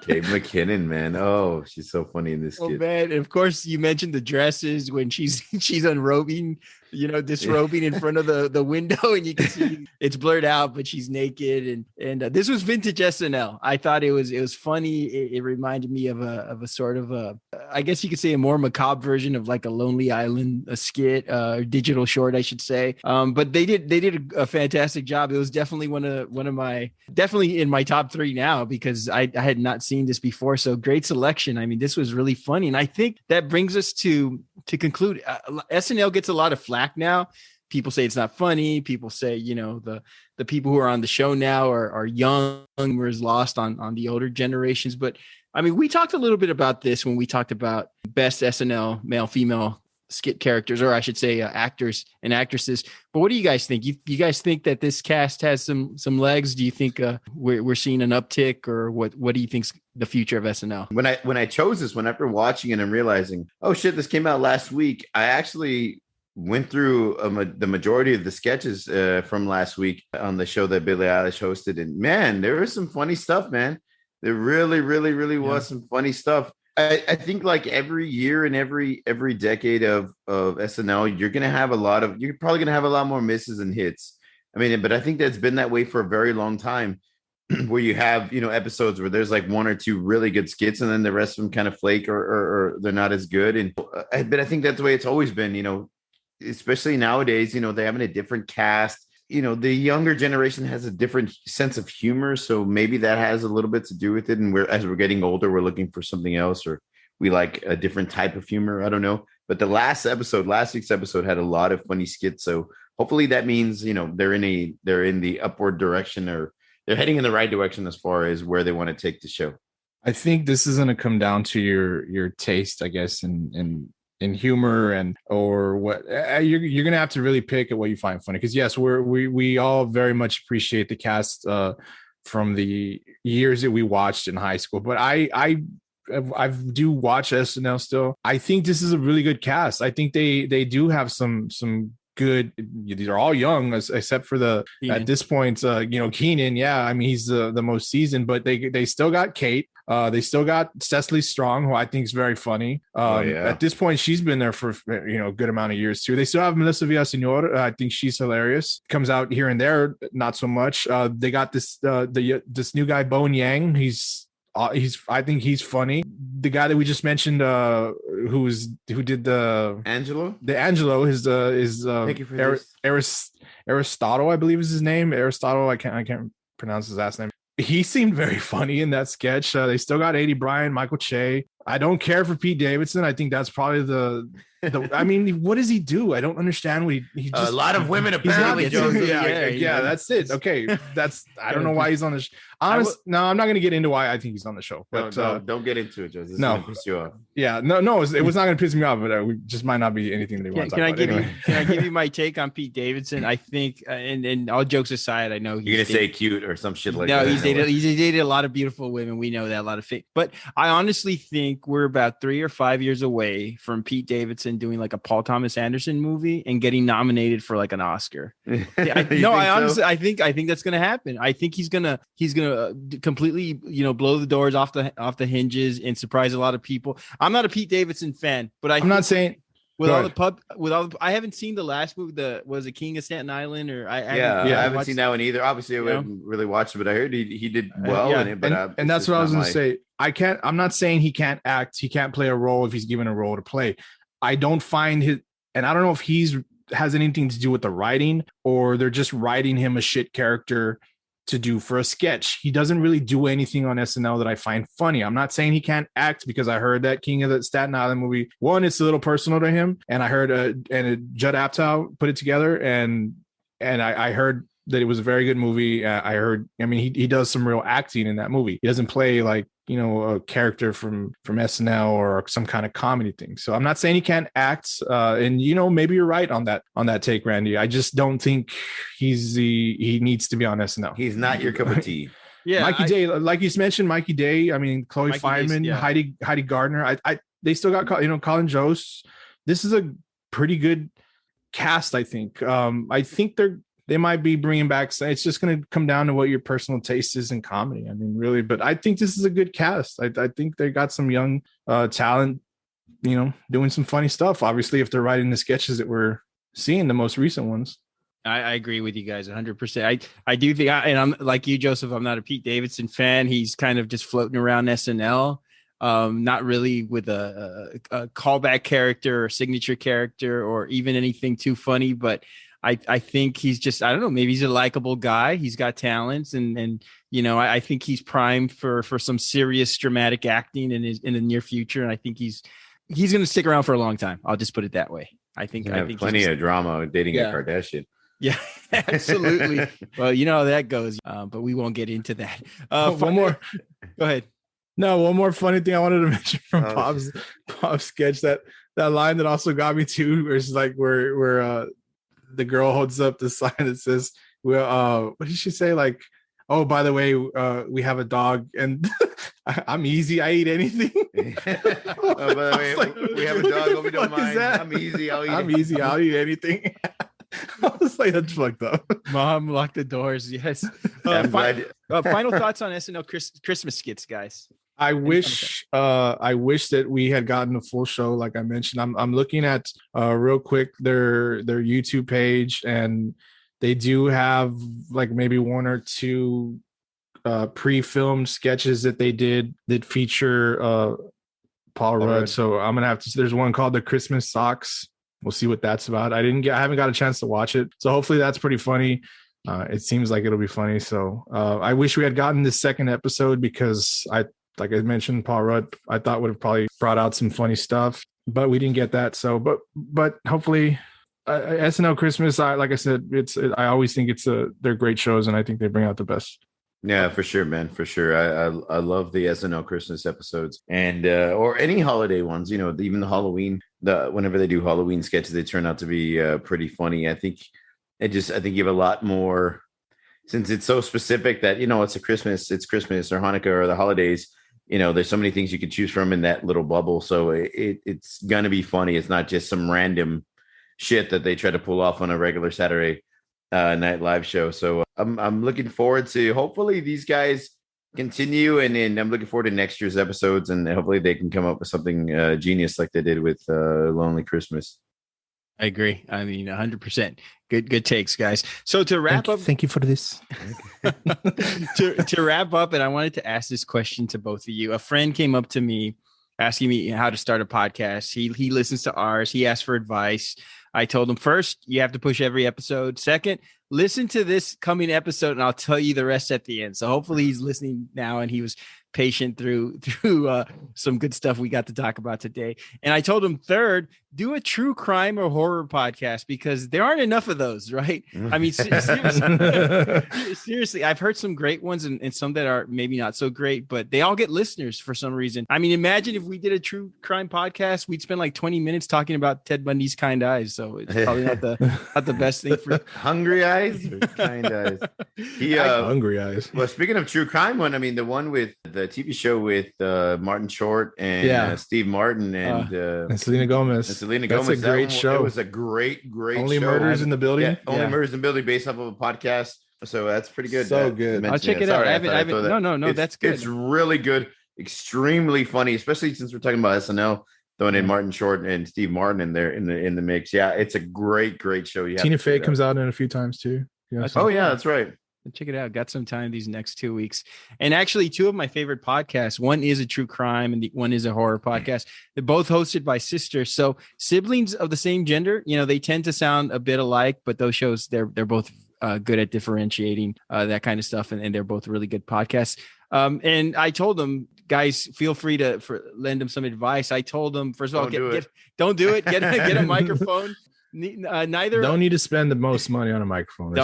C: Kate McKinnon, man. Oh, she's so funny in this skit.
A: Oh, man. And of course, you mentioned the dresses when she's unrobing, disrobing in front of the window, and you can see it's blurred out, but she's naked. And this was vintage SNL. I thought it was funny. It reminded me of a sort of I guess you could say a more macabre version of like a Lonely Island, a skit, digital short, I should say. But they did a fantastic job. It was definitely one of my definitely in my top 3 now because I had not seen this before. So great selection. I mean, this was really funny. And I think that brings us to conclude. SNL gets a lot of flack now. People say it's not funny. People say, the people who are on the show now are young, whereas lost on the older generations. But I mean, we talked a little bit about this when we talked about best SNL male, female skit characters, or I should say actors and actresses. But what do you guys think? You guys think that this cast has some legs? Do you think we're seeing an uptick, or what do you think's the future of SNL?
C: When I chose this one after watching it and realizing, oh shit, this came out last week, I actually went through the majority of the sketches from last week on the show that Billie Eilish hosted, and man, there was some funny stuff, man. There really, really, really was some funny stuff. I think like every year and every decade of SNL, you're probably gonna have a lot more misses and hits. I mean, but I think that's been that way for a very long time, where you have episodes where there's like 1 or 2 really good skits, and then the rest of them kind of flake or they're not as good. And but I think that's the way it's always been. Especially nowadays, they're having a different cast. The younger generation has a different sense of humor, so maybe that has a little bit to do with it. And as we're getting older, we're looking for something else, or we like a different type of humor. I don't know. But the last week's episode had a lot of funny skits. So hopefully that means, they're in the upward direction, or they're heading in the right direction as far as where they want to take the show.
D: I think this is going to come down to your taste, I guess, in humor or what you're gonna have to really pick at what you find funny, because yes, we all very much appreciate the cast from the years that we watched in high school, but I do watch SNL still. I think this is a really good cast. I think they do have some good. These are all young except for Keenan. At this point, Keenan. Yeah, I mean, he's the most seasoned, but they still got Kate. They still got Cecily Strong, who I think is very funny. At this point, she's been there for a good amount of years too. They still have Melissa Villaseñor. I think she's hilarious. Comes out here and there, not so much. They got this this new guy, Bone Yang. I think he's funny. The guy that we just mentioned, who did the Angelo is Aristotle, I believe is his name. Aristotle. I can't pronounce his last name. He seemed very funny in that sketch. They still got 80 Bryan, Michael Che. I don't care for Pete Davidson. I think that's probably I mean, what does he do? I don't understand what he just.
C: A lot of women apparently.
D: Yeah, that's it. Okay, I don't know why he's on the show. No, I'm not going to get into why I think he's on the show. But
C: no, don't get into it, Joe. This is gonna piss you off.
D: Yeah, no, it was not going to piss me off, but we just might not be anything they want to talk about.
A: Can I give you my take on Pete Davidson? I think, and all jokes aside, I know
C: you're going to say cute or some shit like that.
A: No, he's dated a lot of beautiful women. We know that, a lot of fake. But I honestly think we're about 3 or 5 years away from Pete Davidson doing like a Paul Thomas Anderson movie and getting nominated for like an Oscar. I think that's going to happen. I think he's going to completely, blow the doors off the hinges and surprise a lot of people. I'm not a Pete Davidson fan, but I'm not saying I haven't seen the last movie. Was it King of Staten Island? Or I
C: haven't seen that one either. Obviously, I haven't really watched it, but I heard he did well in it. But
D: and that's what I was going to say. I'm not saying he can't act. He can't play a role if he's given a role to play. I don't find and I don't know if has anything to do with the writing or they're just writing him a shit character to do for a sketch. He doesn't really do anything on SNL that I find funny. I'm not saying he can't act because I heard that King of the Staten Island movie. One, it's a little personal to him, and I heard Judd Apatow put it together, and I heard that it was a very good movie. He does some real acting in that movie. He doesn't play like a character from SNL or some kind of comedy thing. So I'm not saying he can't act. And maybe you're right on that take, Randy. I just don't think he needs to be on SNL.
C: He's not your cup of tea.
D: Yeah, Mikey Day, like you mentioned, Mikey Day. I mean, Chloe Fineman, Heidi Gardner. They still got Colin Jost. This is a pretty good cast, I think. I think they might be bringing back. It's just going to come down to what your personal taste is in comedy. I mean, really, but I think this is a good cast. I think they got some young talent, doing some funny stuff. Obviously, if they're writing the sketches that we're seeing, the most recent ones.
A: I agree with you guys 100%. I do think, and I'm like you, Joseph, I'm not a Pete Davidson fan. He's kind of just floating around SNL. Not really with a callback character or signature character or even anything too funny, but I think he's just, I don't know, maybe he's a likable guy. He's got talents and I think he's primed for some serious dramatic acting in the near future. And I think he's going to stick around for a long time. I'll just put it that way. I think
C: plenty of drama dating a Kardashian.
A: Yeah, absolutely. Well, how that goes, but we won't get into that.
D: One more.
A: Go ahead.
D: No, one more funny thing I wanted to mention from Bob's sketch, that line that also got me too, where it's like where the girl holds up the sign that says, "Well, what did she say? Like, oh, by the way, we have a dog, and I'm easy. I eat anything."
C: Oh, by the way, we have a dog. Hope you don't mind. I'm easy.
D: I'll eat anything. I was like, that's fucked up.
A: Mom, lock the doors. Yes. Final thoughts on SNL Christmas skits, guys.
D: I wish that we had gotten a full show. Like I mentioned, I'm looking at real quick their YouTube page, and they do have like maybe one or two pre-filmed sketches that they did that feature Paul Rudd. So I'm gonna have to. There's one called the Christmas Socks. We'll see what that's about. I haven't got a chance to watch it, so hopefully that's pretty funny. It seems like it'll be funny. So I wish we had gotten this second episode because like I mentioned, Paul Rudd, I thought would have probably brought out some funny stuff, but we didn't get that. So, but hopefully, SNL Christmas. Like I said, I always think they're great shows, and I think they bring out the best.
C: Yeah, for sure, man, for sure. I love the SNL Christmas episodes and or any holiday ones. Even the Halloween. Whenever they do Halloween sketches, they turn out to be pretty funny. I think you have a lot more, since it's so specific that it's Christmas or Hanukkah or the holidays. There's so many things you could choose from in that little bubble. So it's gonna be funny. It's not just some random shit that they try to pull off on a regular Saturday night live show. So I'm looking forward to, hopefully these guys continue, and I'm looking forward to next year's episodes, and hopefully they can come up with something genius like they did with Lonely Christmas.
A: I agree. I mean, 100%. Good takes, guys. So to wrap up,
D: thank you for this.
A: to wrap up, and I wanted to ask this question to both of you. A friend came up to me asking me how to start a podcast. He listens to ours. He asked for advice. I told him, first, you have to push every episode. Second, listen to this coming episode, and I'll tell you the rest at the end. So hopefully he's listening now, and he was patient through some good stuff we got to talk about today. And I told him third, do a true crime or horror podcast because there aren't enough of those, right? I mean, seriously, I've heard some great ones and some that are maybe not so great, but they all get listeners for some reason. I mean, imagine if we did a true crime podcast, we'd spend like 20 minutes talking about Ted Bundy's kind eyes. So it's probably not the best thing for
C: hungry eyes or kind eyes.
D: Hungry eyes.
C: Well, speaking of true crime one, I mean, the one with the TV show with Martin Short and Steve Martin and
D: Selena Gomez.
C: That's
D: a great show.
C: It was a great
D: Only
C: show.
D: Murders in the Building.
C: Yeah, Only Murders in the Building based off of a podcast. So that's pretty good.
D: So good.
A: I'll check it out. No, that's good.
C: It's really good. Extremely funny, especially since we're talking about SNL. Throwing in Martin Short and Steve Martin in there in the mix. Yeah, it's a great show.
D: Tina Fey comes out in a few times too.
C: That's right.
A: Check it out. Got some time these next 2 weeks. And actually, two of my favorite podcasts. One is a true crime and one is a horror podcast. They're both hosted by sisters. So siblings of the same gender, they tend to sound a bit alike, but those shows, they're both good at differentiating that kind of stuff. And they're both really good podcasts. And I told them, guys, feel free to lend them some advice. I told them, first of all, don't do it. Get a microphone.
D: Don't need to spend the most money on a microphone.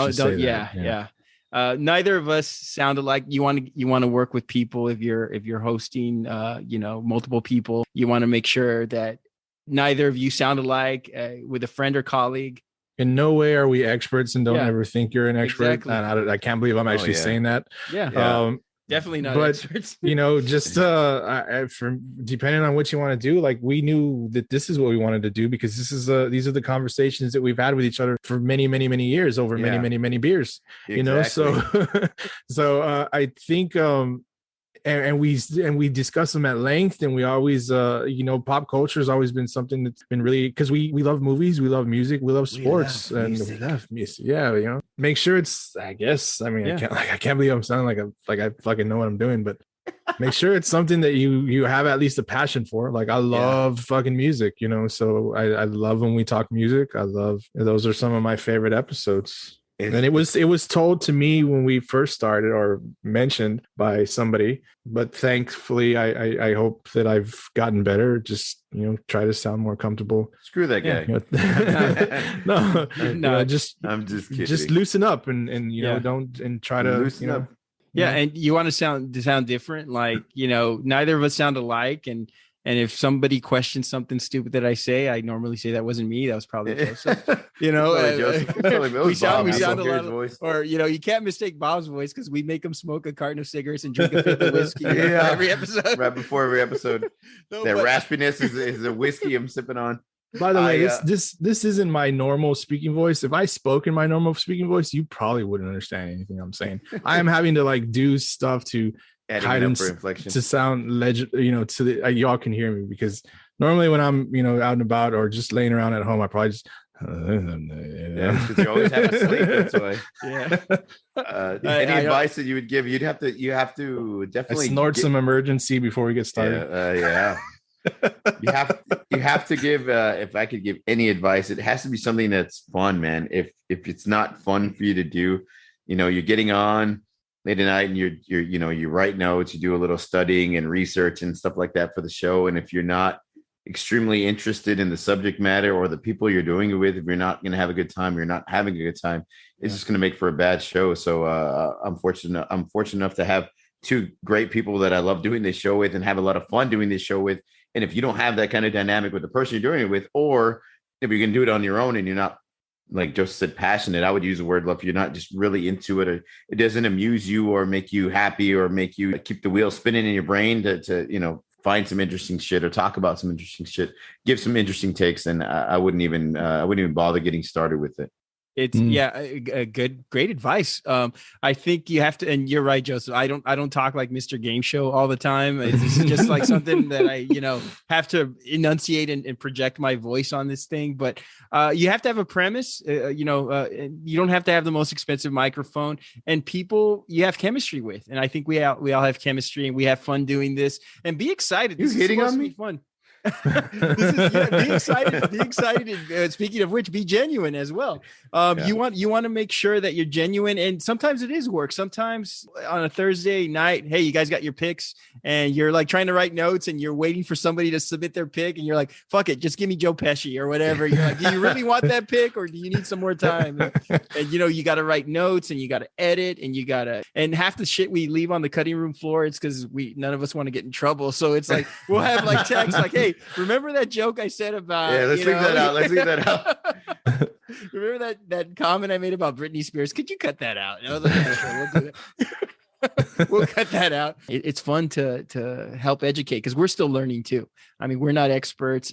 A: Neither of us sounded like you want to work with people if you're hosting multiple people. You want to make sure that neither of you sound alike with a friend or colleague.
D: In no way are we experts, and don't ever think you're an expert.
A: Exactly.
D: And I can't believe I'm actually saying that.
A: Definitely not
D: but,
A: experts.
D: Just depending on what you want to do, like we knew that this is what we wanted to do because these are the conversations that we've had with each other for many, many, many years over many, many, many beers.
C: Exactly.
D: So I think and we discuss them at length, and we always pop culture has always been something that's been really, because we love movies, we love music, we love sports, and we love music. Make sure it's, I can't believe I'm sounding like I fucking know what I'm doing, but make sure it's something that you have at least a passion for. Like I love fucking music, so I love when we talk music. Those are some of my favorite episodes. And it was told to me when we first started or mentioned by somebody, but thankfully I hope that I've gotten better. Just, try to sound more comfortable.
C: Screw that guy.
D: No, just
C: I'm just kidding.
D: Just loosen up and don't, and try to
C: loosen up.
A: Yeah. And you want to sound different. Like, neither of us sound alike. And if somebody questions something stupid that I say, I normally say that wasn't me. That was probably Joseph. We sound a lot of, or you can't mistake Bob's voice because we make him smoke a carton of cigarettes and drink a fifth of whiskey every episode.
C: Right before every episode. Raspiness is the whiskey I'm sipping on.
D: By the way, this isn't my normal speaking voice. If I spoke in my normal speaking voice, you probably wouldn't understand anything I'm saying. I am having to do stuff to to sound legend, so that y'all can hear me, because normally when I'm out and about or just laying around at home, I probably just
C: because you always have to sleep. That's why. Any advice that you would give? You have to definitely
D: snort some emergency before we get started.
C: You have to give. If I could give any advice, it has to be something that's fun, man. If it's not fun for you to do, you're getting on late at night and you write notes, you do a little studying and research and stuff like that for the show. And if you're not extremely interested in the subject matter or the people you're doing it with, if you're not going to have a good time, you're not having a good time, it's just going to make for a bad show. So I'm fortunate enough to have two great people that I love doing this show with and have a lot of fun doing this show with. And if you don't have that kind of dynamic with the person you're doing it with, or if you can do it on your own and you're not, like Joseph said, passionate, I would use the word love. You're not just really into it, or it doesn't amuse you or make you happy or make you keep the wheel spinning in your brain to find some interesting shit or talk about some interesting shit, give some interesting takes. And I wouldn't even bother getting started with it.
A: It's great advice. I think you have to, and you're right, Joseph. I don't talk like Mr. Game Show all the time. It's just like something that I, have to enunciate and project my voice on this thing. But you have to have a premise. You don't have to have the most expensive microphone, and people you have chemistry with. And I think we all have chemistry, and we have fun doing this. And be excited.
C: You hitting on me?
A: Fun. Be excited. Be excited. Speaking of which, be genuine as well. You want to make sure that you're genuine, and sometimes it is work. Sometimes on a Thursday night, hey, you guys got your picks, and you're like trying to write notes, and you're waiting for somebody to submit their pick, and you're like, "Fuck it, just give me Joe Pesci or whatever." You're like, "Do you really want that pick, or do you need some more time?" And you got to write notes, and you got to edit, and half the shit we leave on the cutting room floor, it's because none of us want to get in trouble. So it's like we'll have like texts like, "Hey, remember that joke I said about?"
C: Yeah, let's leave that out. Let's leave that out.
A: Remember that comment I made about Britney Spears? Could you cut that out? And I was like, yeah, sure, we'll do that. We'll cut that out. It's fun to help educate because we're still learning too. I mean, we're not experts,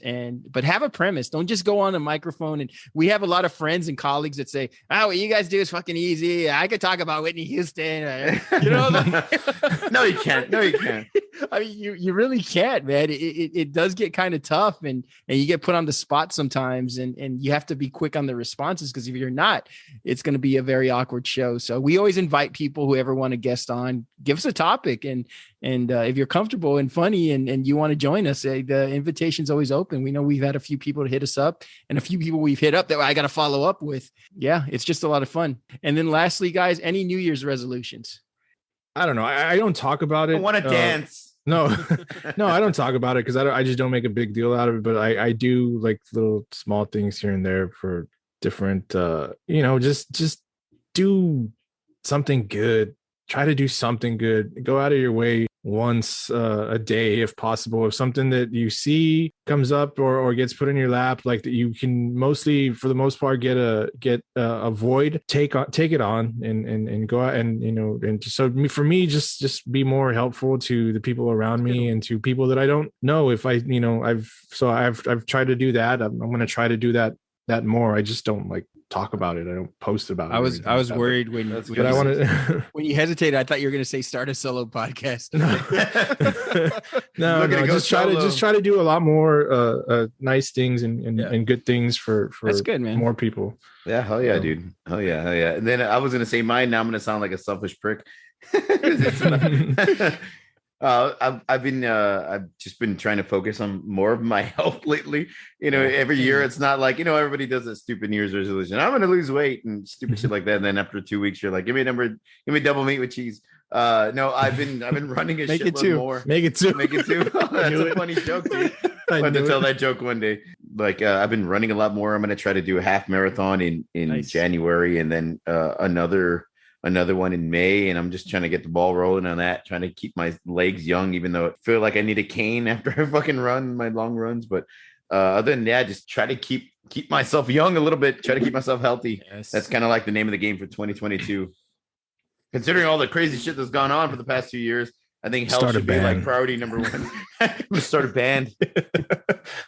A: but have a premise. Don't just go on a microphone. And we have a lot of friends and colleagues that say, "Oh, what you guys do is fucking easy. I could talk about Whitney Houston."
C: No, you can't. No, you can't.
A: I mean, you really can't, man. It does get kind of tough, and you get put on the spot sometimes, and you have to be quick on the responses because if you're not, it's going to be a very awkward show. So we always invite people who ever want to guest on, give us a topic, and if you're comfortable and funny and you want to join us, the invitation's always open. We know we've had a few people to hit us up, and a few people we've hit up that I got to follow up with. Yeah, it's just a lot of fun. And then lastly, guys, any New Year's resolutions?
D: I don't know. I don't talk about it.
C: I want to dance.
D: No, I don't talk about it because I just don't make a big deal out of it. But I do like little small things here and there for different, just do something good. Try to do something good. Go out of your way once a day, if possible. If something that you see comes up or gets put in your lap, like that you can mostly, for the most part, avoid, take it on and go out and so for me, just be more helpful to the people around me and to people that I don't know. If I've tried to do that. I'm going to try to do that more. I just don't like talk about it. I don't post about it.
A: I was worried when you hesitated. I thought you were going to say start a solo podcast.
D: No, just try to do a lot more nice things and good things for
A: that's good, man.
D: More people.
C: Yeah, hell yeah, dude. Hell yeah. And then I was going to say mine. Now I'm going to sound like a selfish prick. I've just been trying to focus on more of my health lately. Every year it's not like, everybody does a stupid New Year's resolution. I'm going to lose weight and stupid shit like that. And then after 2 weeks, you're like, give me double meat with cheese. No, I've been running a shitload more.
D: Make it two.
C: That's a funny joke, dude. I'm going to tell that joke one day. Like I've been running a lot more. I'm going to try to do a half marathon in nice. January, and then another one in May, and I'm just trying to get the ball rolling on that, trying to keep my legs young, even though I feel like I need a cane after I fucking run my long runs. But other than that, just try to keep myself young a little bit, try to keep myself healthy. Yes. That's kind of like the name of the game for 2022. Considering all the crazy shit that's gone on for the past 2 years, I think health should be like priority number one. Start a band.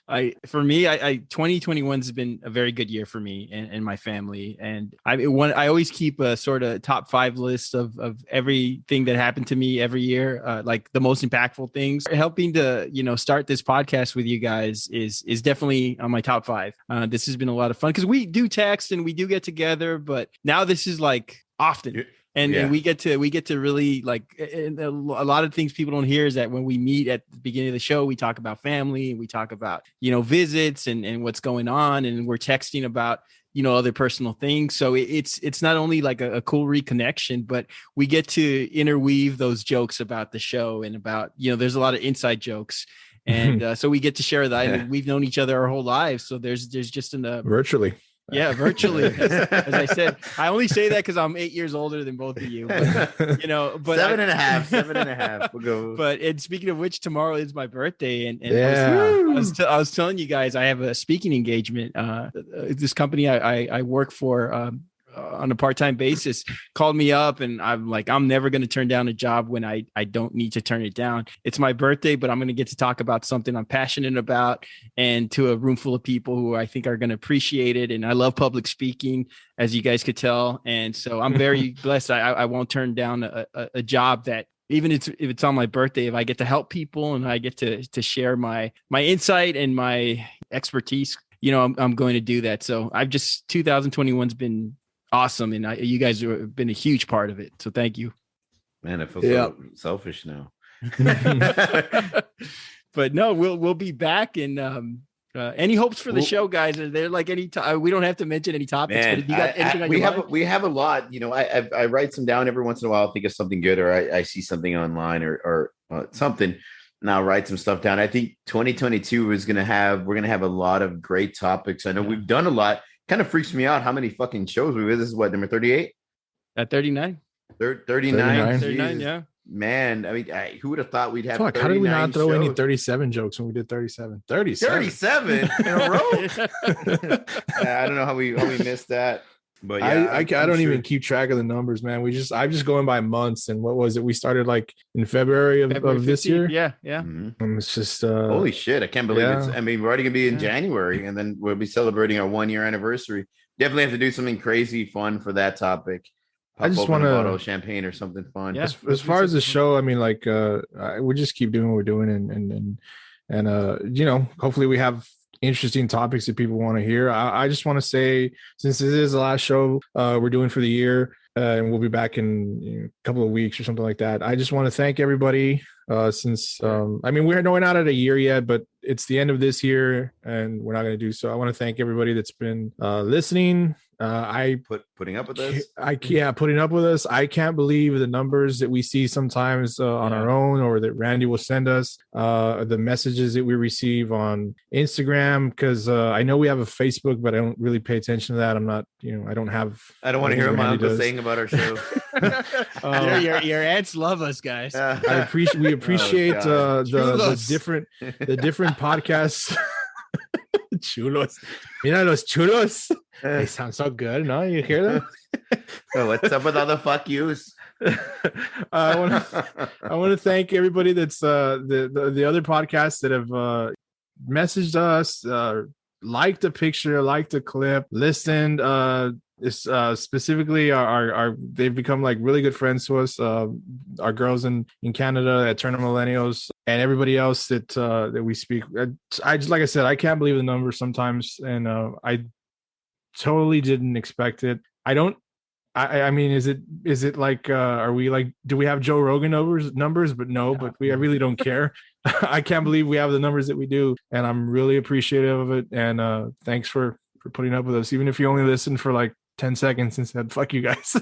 A: 2021 has been a very good year for me and my family. And I always keep a sort of top 5 list of everything that happened to me every year, like the most impactful things. Helping to, start this podcast with you guys is definitely on my top 5. This has been a lot of fun because we do text and we do get together, but now this is like often. And we get to really like, and a lot of things people don't hear is that when we meet at the beginning of the show, we talk about family and we talk about, visits and what's going on. And we're texting about, other personal things. So it's not only like a cool reconnection, but we get to interweave those jokes about the show and about, there's a lot of inside jokes. And so we get to share that. And we've known each other our whole lives. So there's just
D: virtually.
A: Yeah, virtually. As I said, I only say that because I'm 8 years older than both of you. But, but
C: 7.5. We'll go.
A: But and speaking of which, tomorrow is my birthday, and I was telling you guys I have a speaking engagement. This company I work for. On a part-time basis called me up, and I'm like, I'm never going to turn down a job when I don't need to turn it down. It's my birthday, but I'm going to get to talk about something I'm passionate about and to a room full of people who I think are going to appreciate it. And I love public speaking, as you guys could tell. And so I'm very blessed. I won't turn down a job that, even if it's on my birthday, if I get to help people and I get to share my insight and my expertise, I'm going to do that. So 2021's been awesome, and you guys have been a huge part of it, so thank you.
C: Man, I feel so selfish now.
A: But no, we'll be back. And any hopes for the show, guys? Are there like any? We don't have to mention any topics.
C: Man,
A: but if you got anything on your mind?
C: We have a lot. You know, I write some down every once in a while. I think of something good, or I see something online, or something. And I'll write some stuff down. I think 2022 we're gonna have a lot of great topics. I know we've done a lot. Kind of freaks me out how many fucking shows we. This is what, number 38?
A: At 39.
C: 39,
A: yeah.
C: Man, I mean, who would have thought we'd have?
D: Fuck, how did we not throw any 37 jokes when we did 37?
C: 37 in a row. I don't know how we missed that. But yeah,
D: I don't even keep track of the numbers, man. I'm just going by months. And what was it? We started like in February of this year.
A: Yeah.
C: Mm-hmm.
D: And it's just
C: holy shit! I can't believe it's. I mean, we're already gonna be in January, and then we'll be celebrating our 1-year anniversary. Definitely have to do something crazy fun for that topic.
D: I just want
C: a bottle of champagne or something fun.
A: Yeah.
D: As far as the show, I mean, like we just keep doing what we're doing, and you know, hopefully we have interesting topics that people want to hear. I just want to say, since this is the last show we're doing for the year, and we'll be back in a couple of weeks or something like that. I just want to thank everybody. Since I mean, we're not at a year yet, but it's the end of this year, and we're not going to do so. I want to thank everybody that's been listening.
C: Putting up with us.
D: Putting up with us. I can't believe the numbers that we see sometimes on our own, or that Randy will send us, the messages that we receive on Instagram, because I know we have a Facebook, but I don't really pay attention to that. I'm not, I don't want
C: to hear my uncle saying about our show.
A: Your aunts love us, guys.
D: We appreciate the different podcasts. Chulos. Mira los chulos. They sound so good, no? You hear them?
C: Oh, what's up with all the fuck yous?
D: I want to thank everybody that's the other podcasts that have messaged us, liked a picture, liked a clip, listened. Specifically, our they've become like really good friends to us. Our girls in Canada, Eternal Millennials, and everybody else that we speak. I just, like I said, I can't believe the numbers sometimes, and I totally didn't expect it. I mean, is it like, are we like, do we have Joe Rogan numbers? But no, but I really don't care. I can't believe we have the numbers that we do, and I'm really appreciative of it. And thanks for putting up with us, even if you only listened for like 10 seconds and said, fuck you guys.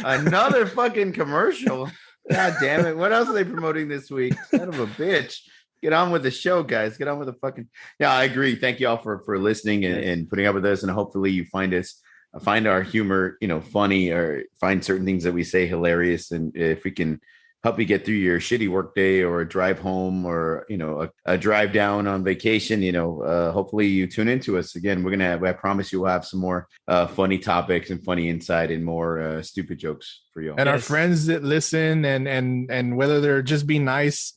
C: Another fucking commercial. God damn it. What else are they promoting this week? Son of a bitch. Get on with the show, guys. Get on with the fucking. Yeah, I agree. Thank you all for listening and putting up with us. And hopefully you find our humor, funny, or find certain things that we say hilarious. And if we can help you get through your shitty work day, or a drive home, or, a drive down on vacation, hopefully you tune into us again. I promise you we'll have some more funny topics and funny insight and more stupid jokes for you all.
D: And our friends that listen, and whether they're just being nice,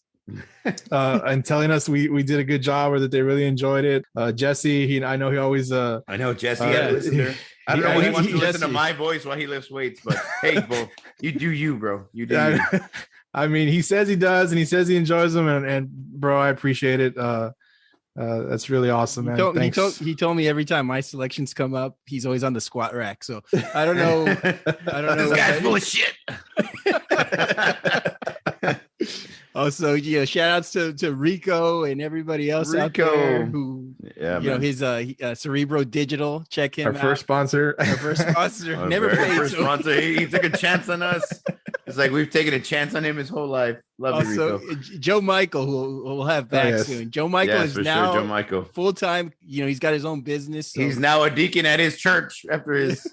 D: and telling us we did a good job, or that they really enjoyed it. Jesse, I know he always
C: I know Jesse had a listener. I don't know when he wants to listen to my voice while he lifts weights, but hey, bro, you do you, bro. You do you.
D: I mean, he says he does, and he says he enjoys them, and bro, I appreciate it. That's really awesome, man.
A: He told me every time my selections come up, he's always on the squat rack. So I don't know.
C: This guy's full of shit.
A: Also, shout outs to Rico and everybody else out there who, his Cerebro Digital. Check him out.
D: Our first sponsor.
A: Never paid.
C: First sponsor. He took a chance on us. It's like we've taken a chance on him his whole life. Love you, Rico.
A: Joe Michael, who we'll have back soon. Joe Michael is now
C: Joe Michael.
A: Full-time. He's got his own business. So.
C: He's now a deacon at his church after his...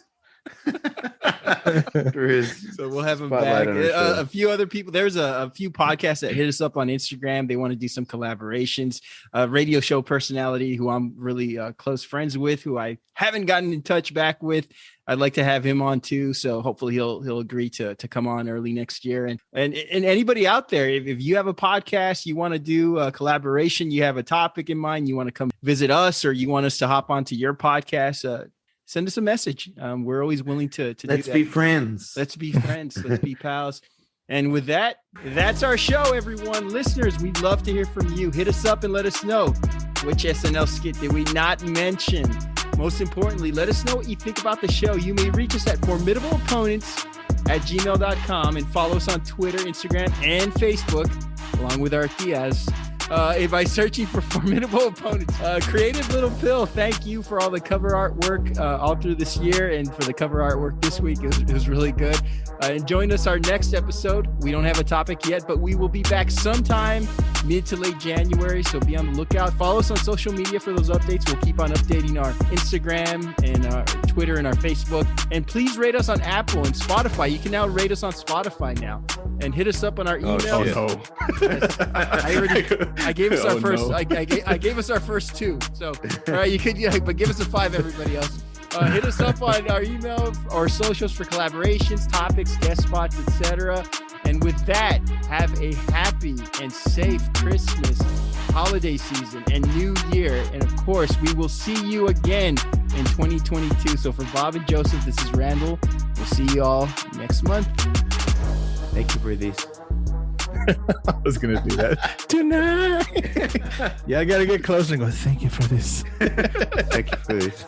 A: So we'll have him back. A few other people. There's a few podcasts that hit us up on Instagram. They want to do some collaborations. Radio show personality who I'm really close friends with, who I haven't gotten in touch back with. I'd like to have him on too. So hopefully he'll agree to come on early next year. And anybody out there, if you have a podcast, you want to do a collaboration, you have a topic in mind, you want to come visit us, or you want us to hop onto your podcast, send us a message. We're always willing to do that.
C: Let's be friends.
A: Let's be friends. Let's be pals. And with that, that's our show, everyone. Listeners, we'd love to hear from you. Hit us up and let us know which SNL skit did we not mention. Most importantly, let us know what you think about the show. You may reach us at formidableopponents@gmail.com and follow us on Twitter, Instagram, and Facebook, along with our tias. by searching for Formidable Opponents. Creative Little Pill, thank you for all the cover artwork all through this year and for the cover artwork this week. It was really good. And join us our next episode. We don't have a topic yet, but we will be back sometime mid to late January, so be on the lookout. Follow us on social media for those updates. We'll keep on updating our Instagram and our Twitter and our Facebook. And please rate us on Apple and Spotify. You can now rate us on Spotify now. And hit us up on our email.
D: Oh no!
A: I gave us our first. No. I gave us our first 2. So all right, you could, but give us a 5, everybody else. Hit us up on our email or socials for collaborations, topics, guest spots, etc. And with that, have a happy and safe Christmas, holiday season, and New Year. And of course, we will see you again in 2022. So for Bob and Joseph, this is Randall. We'll see you all next month. Thank you for this.
D: I was going to do that. Tonight. Yeah, I got to get closer and go, thank you for this.
C: Thank you for this.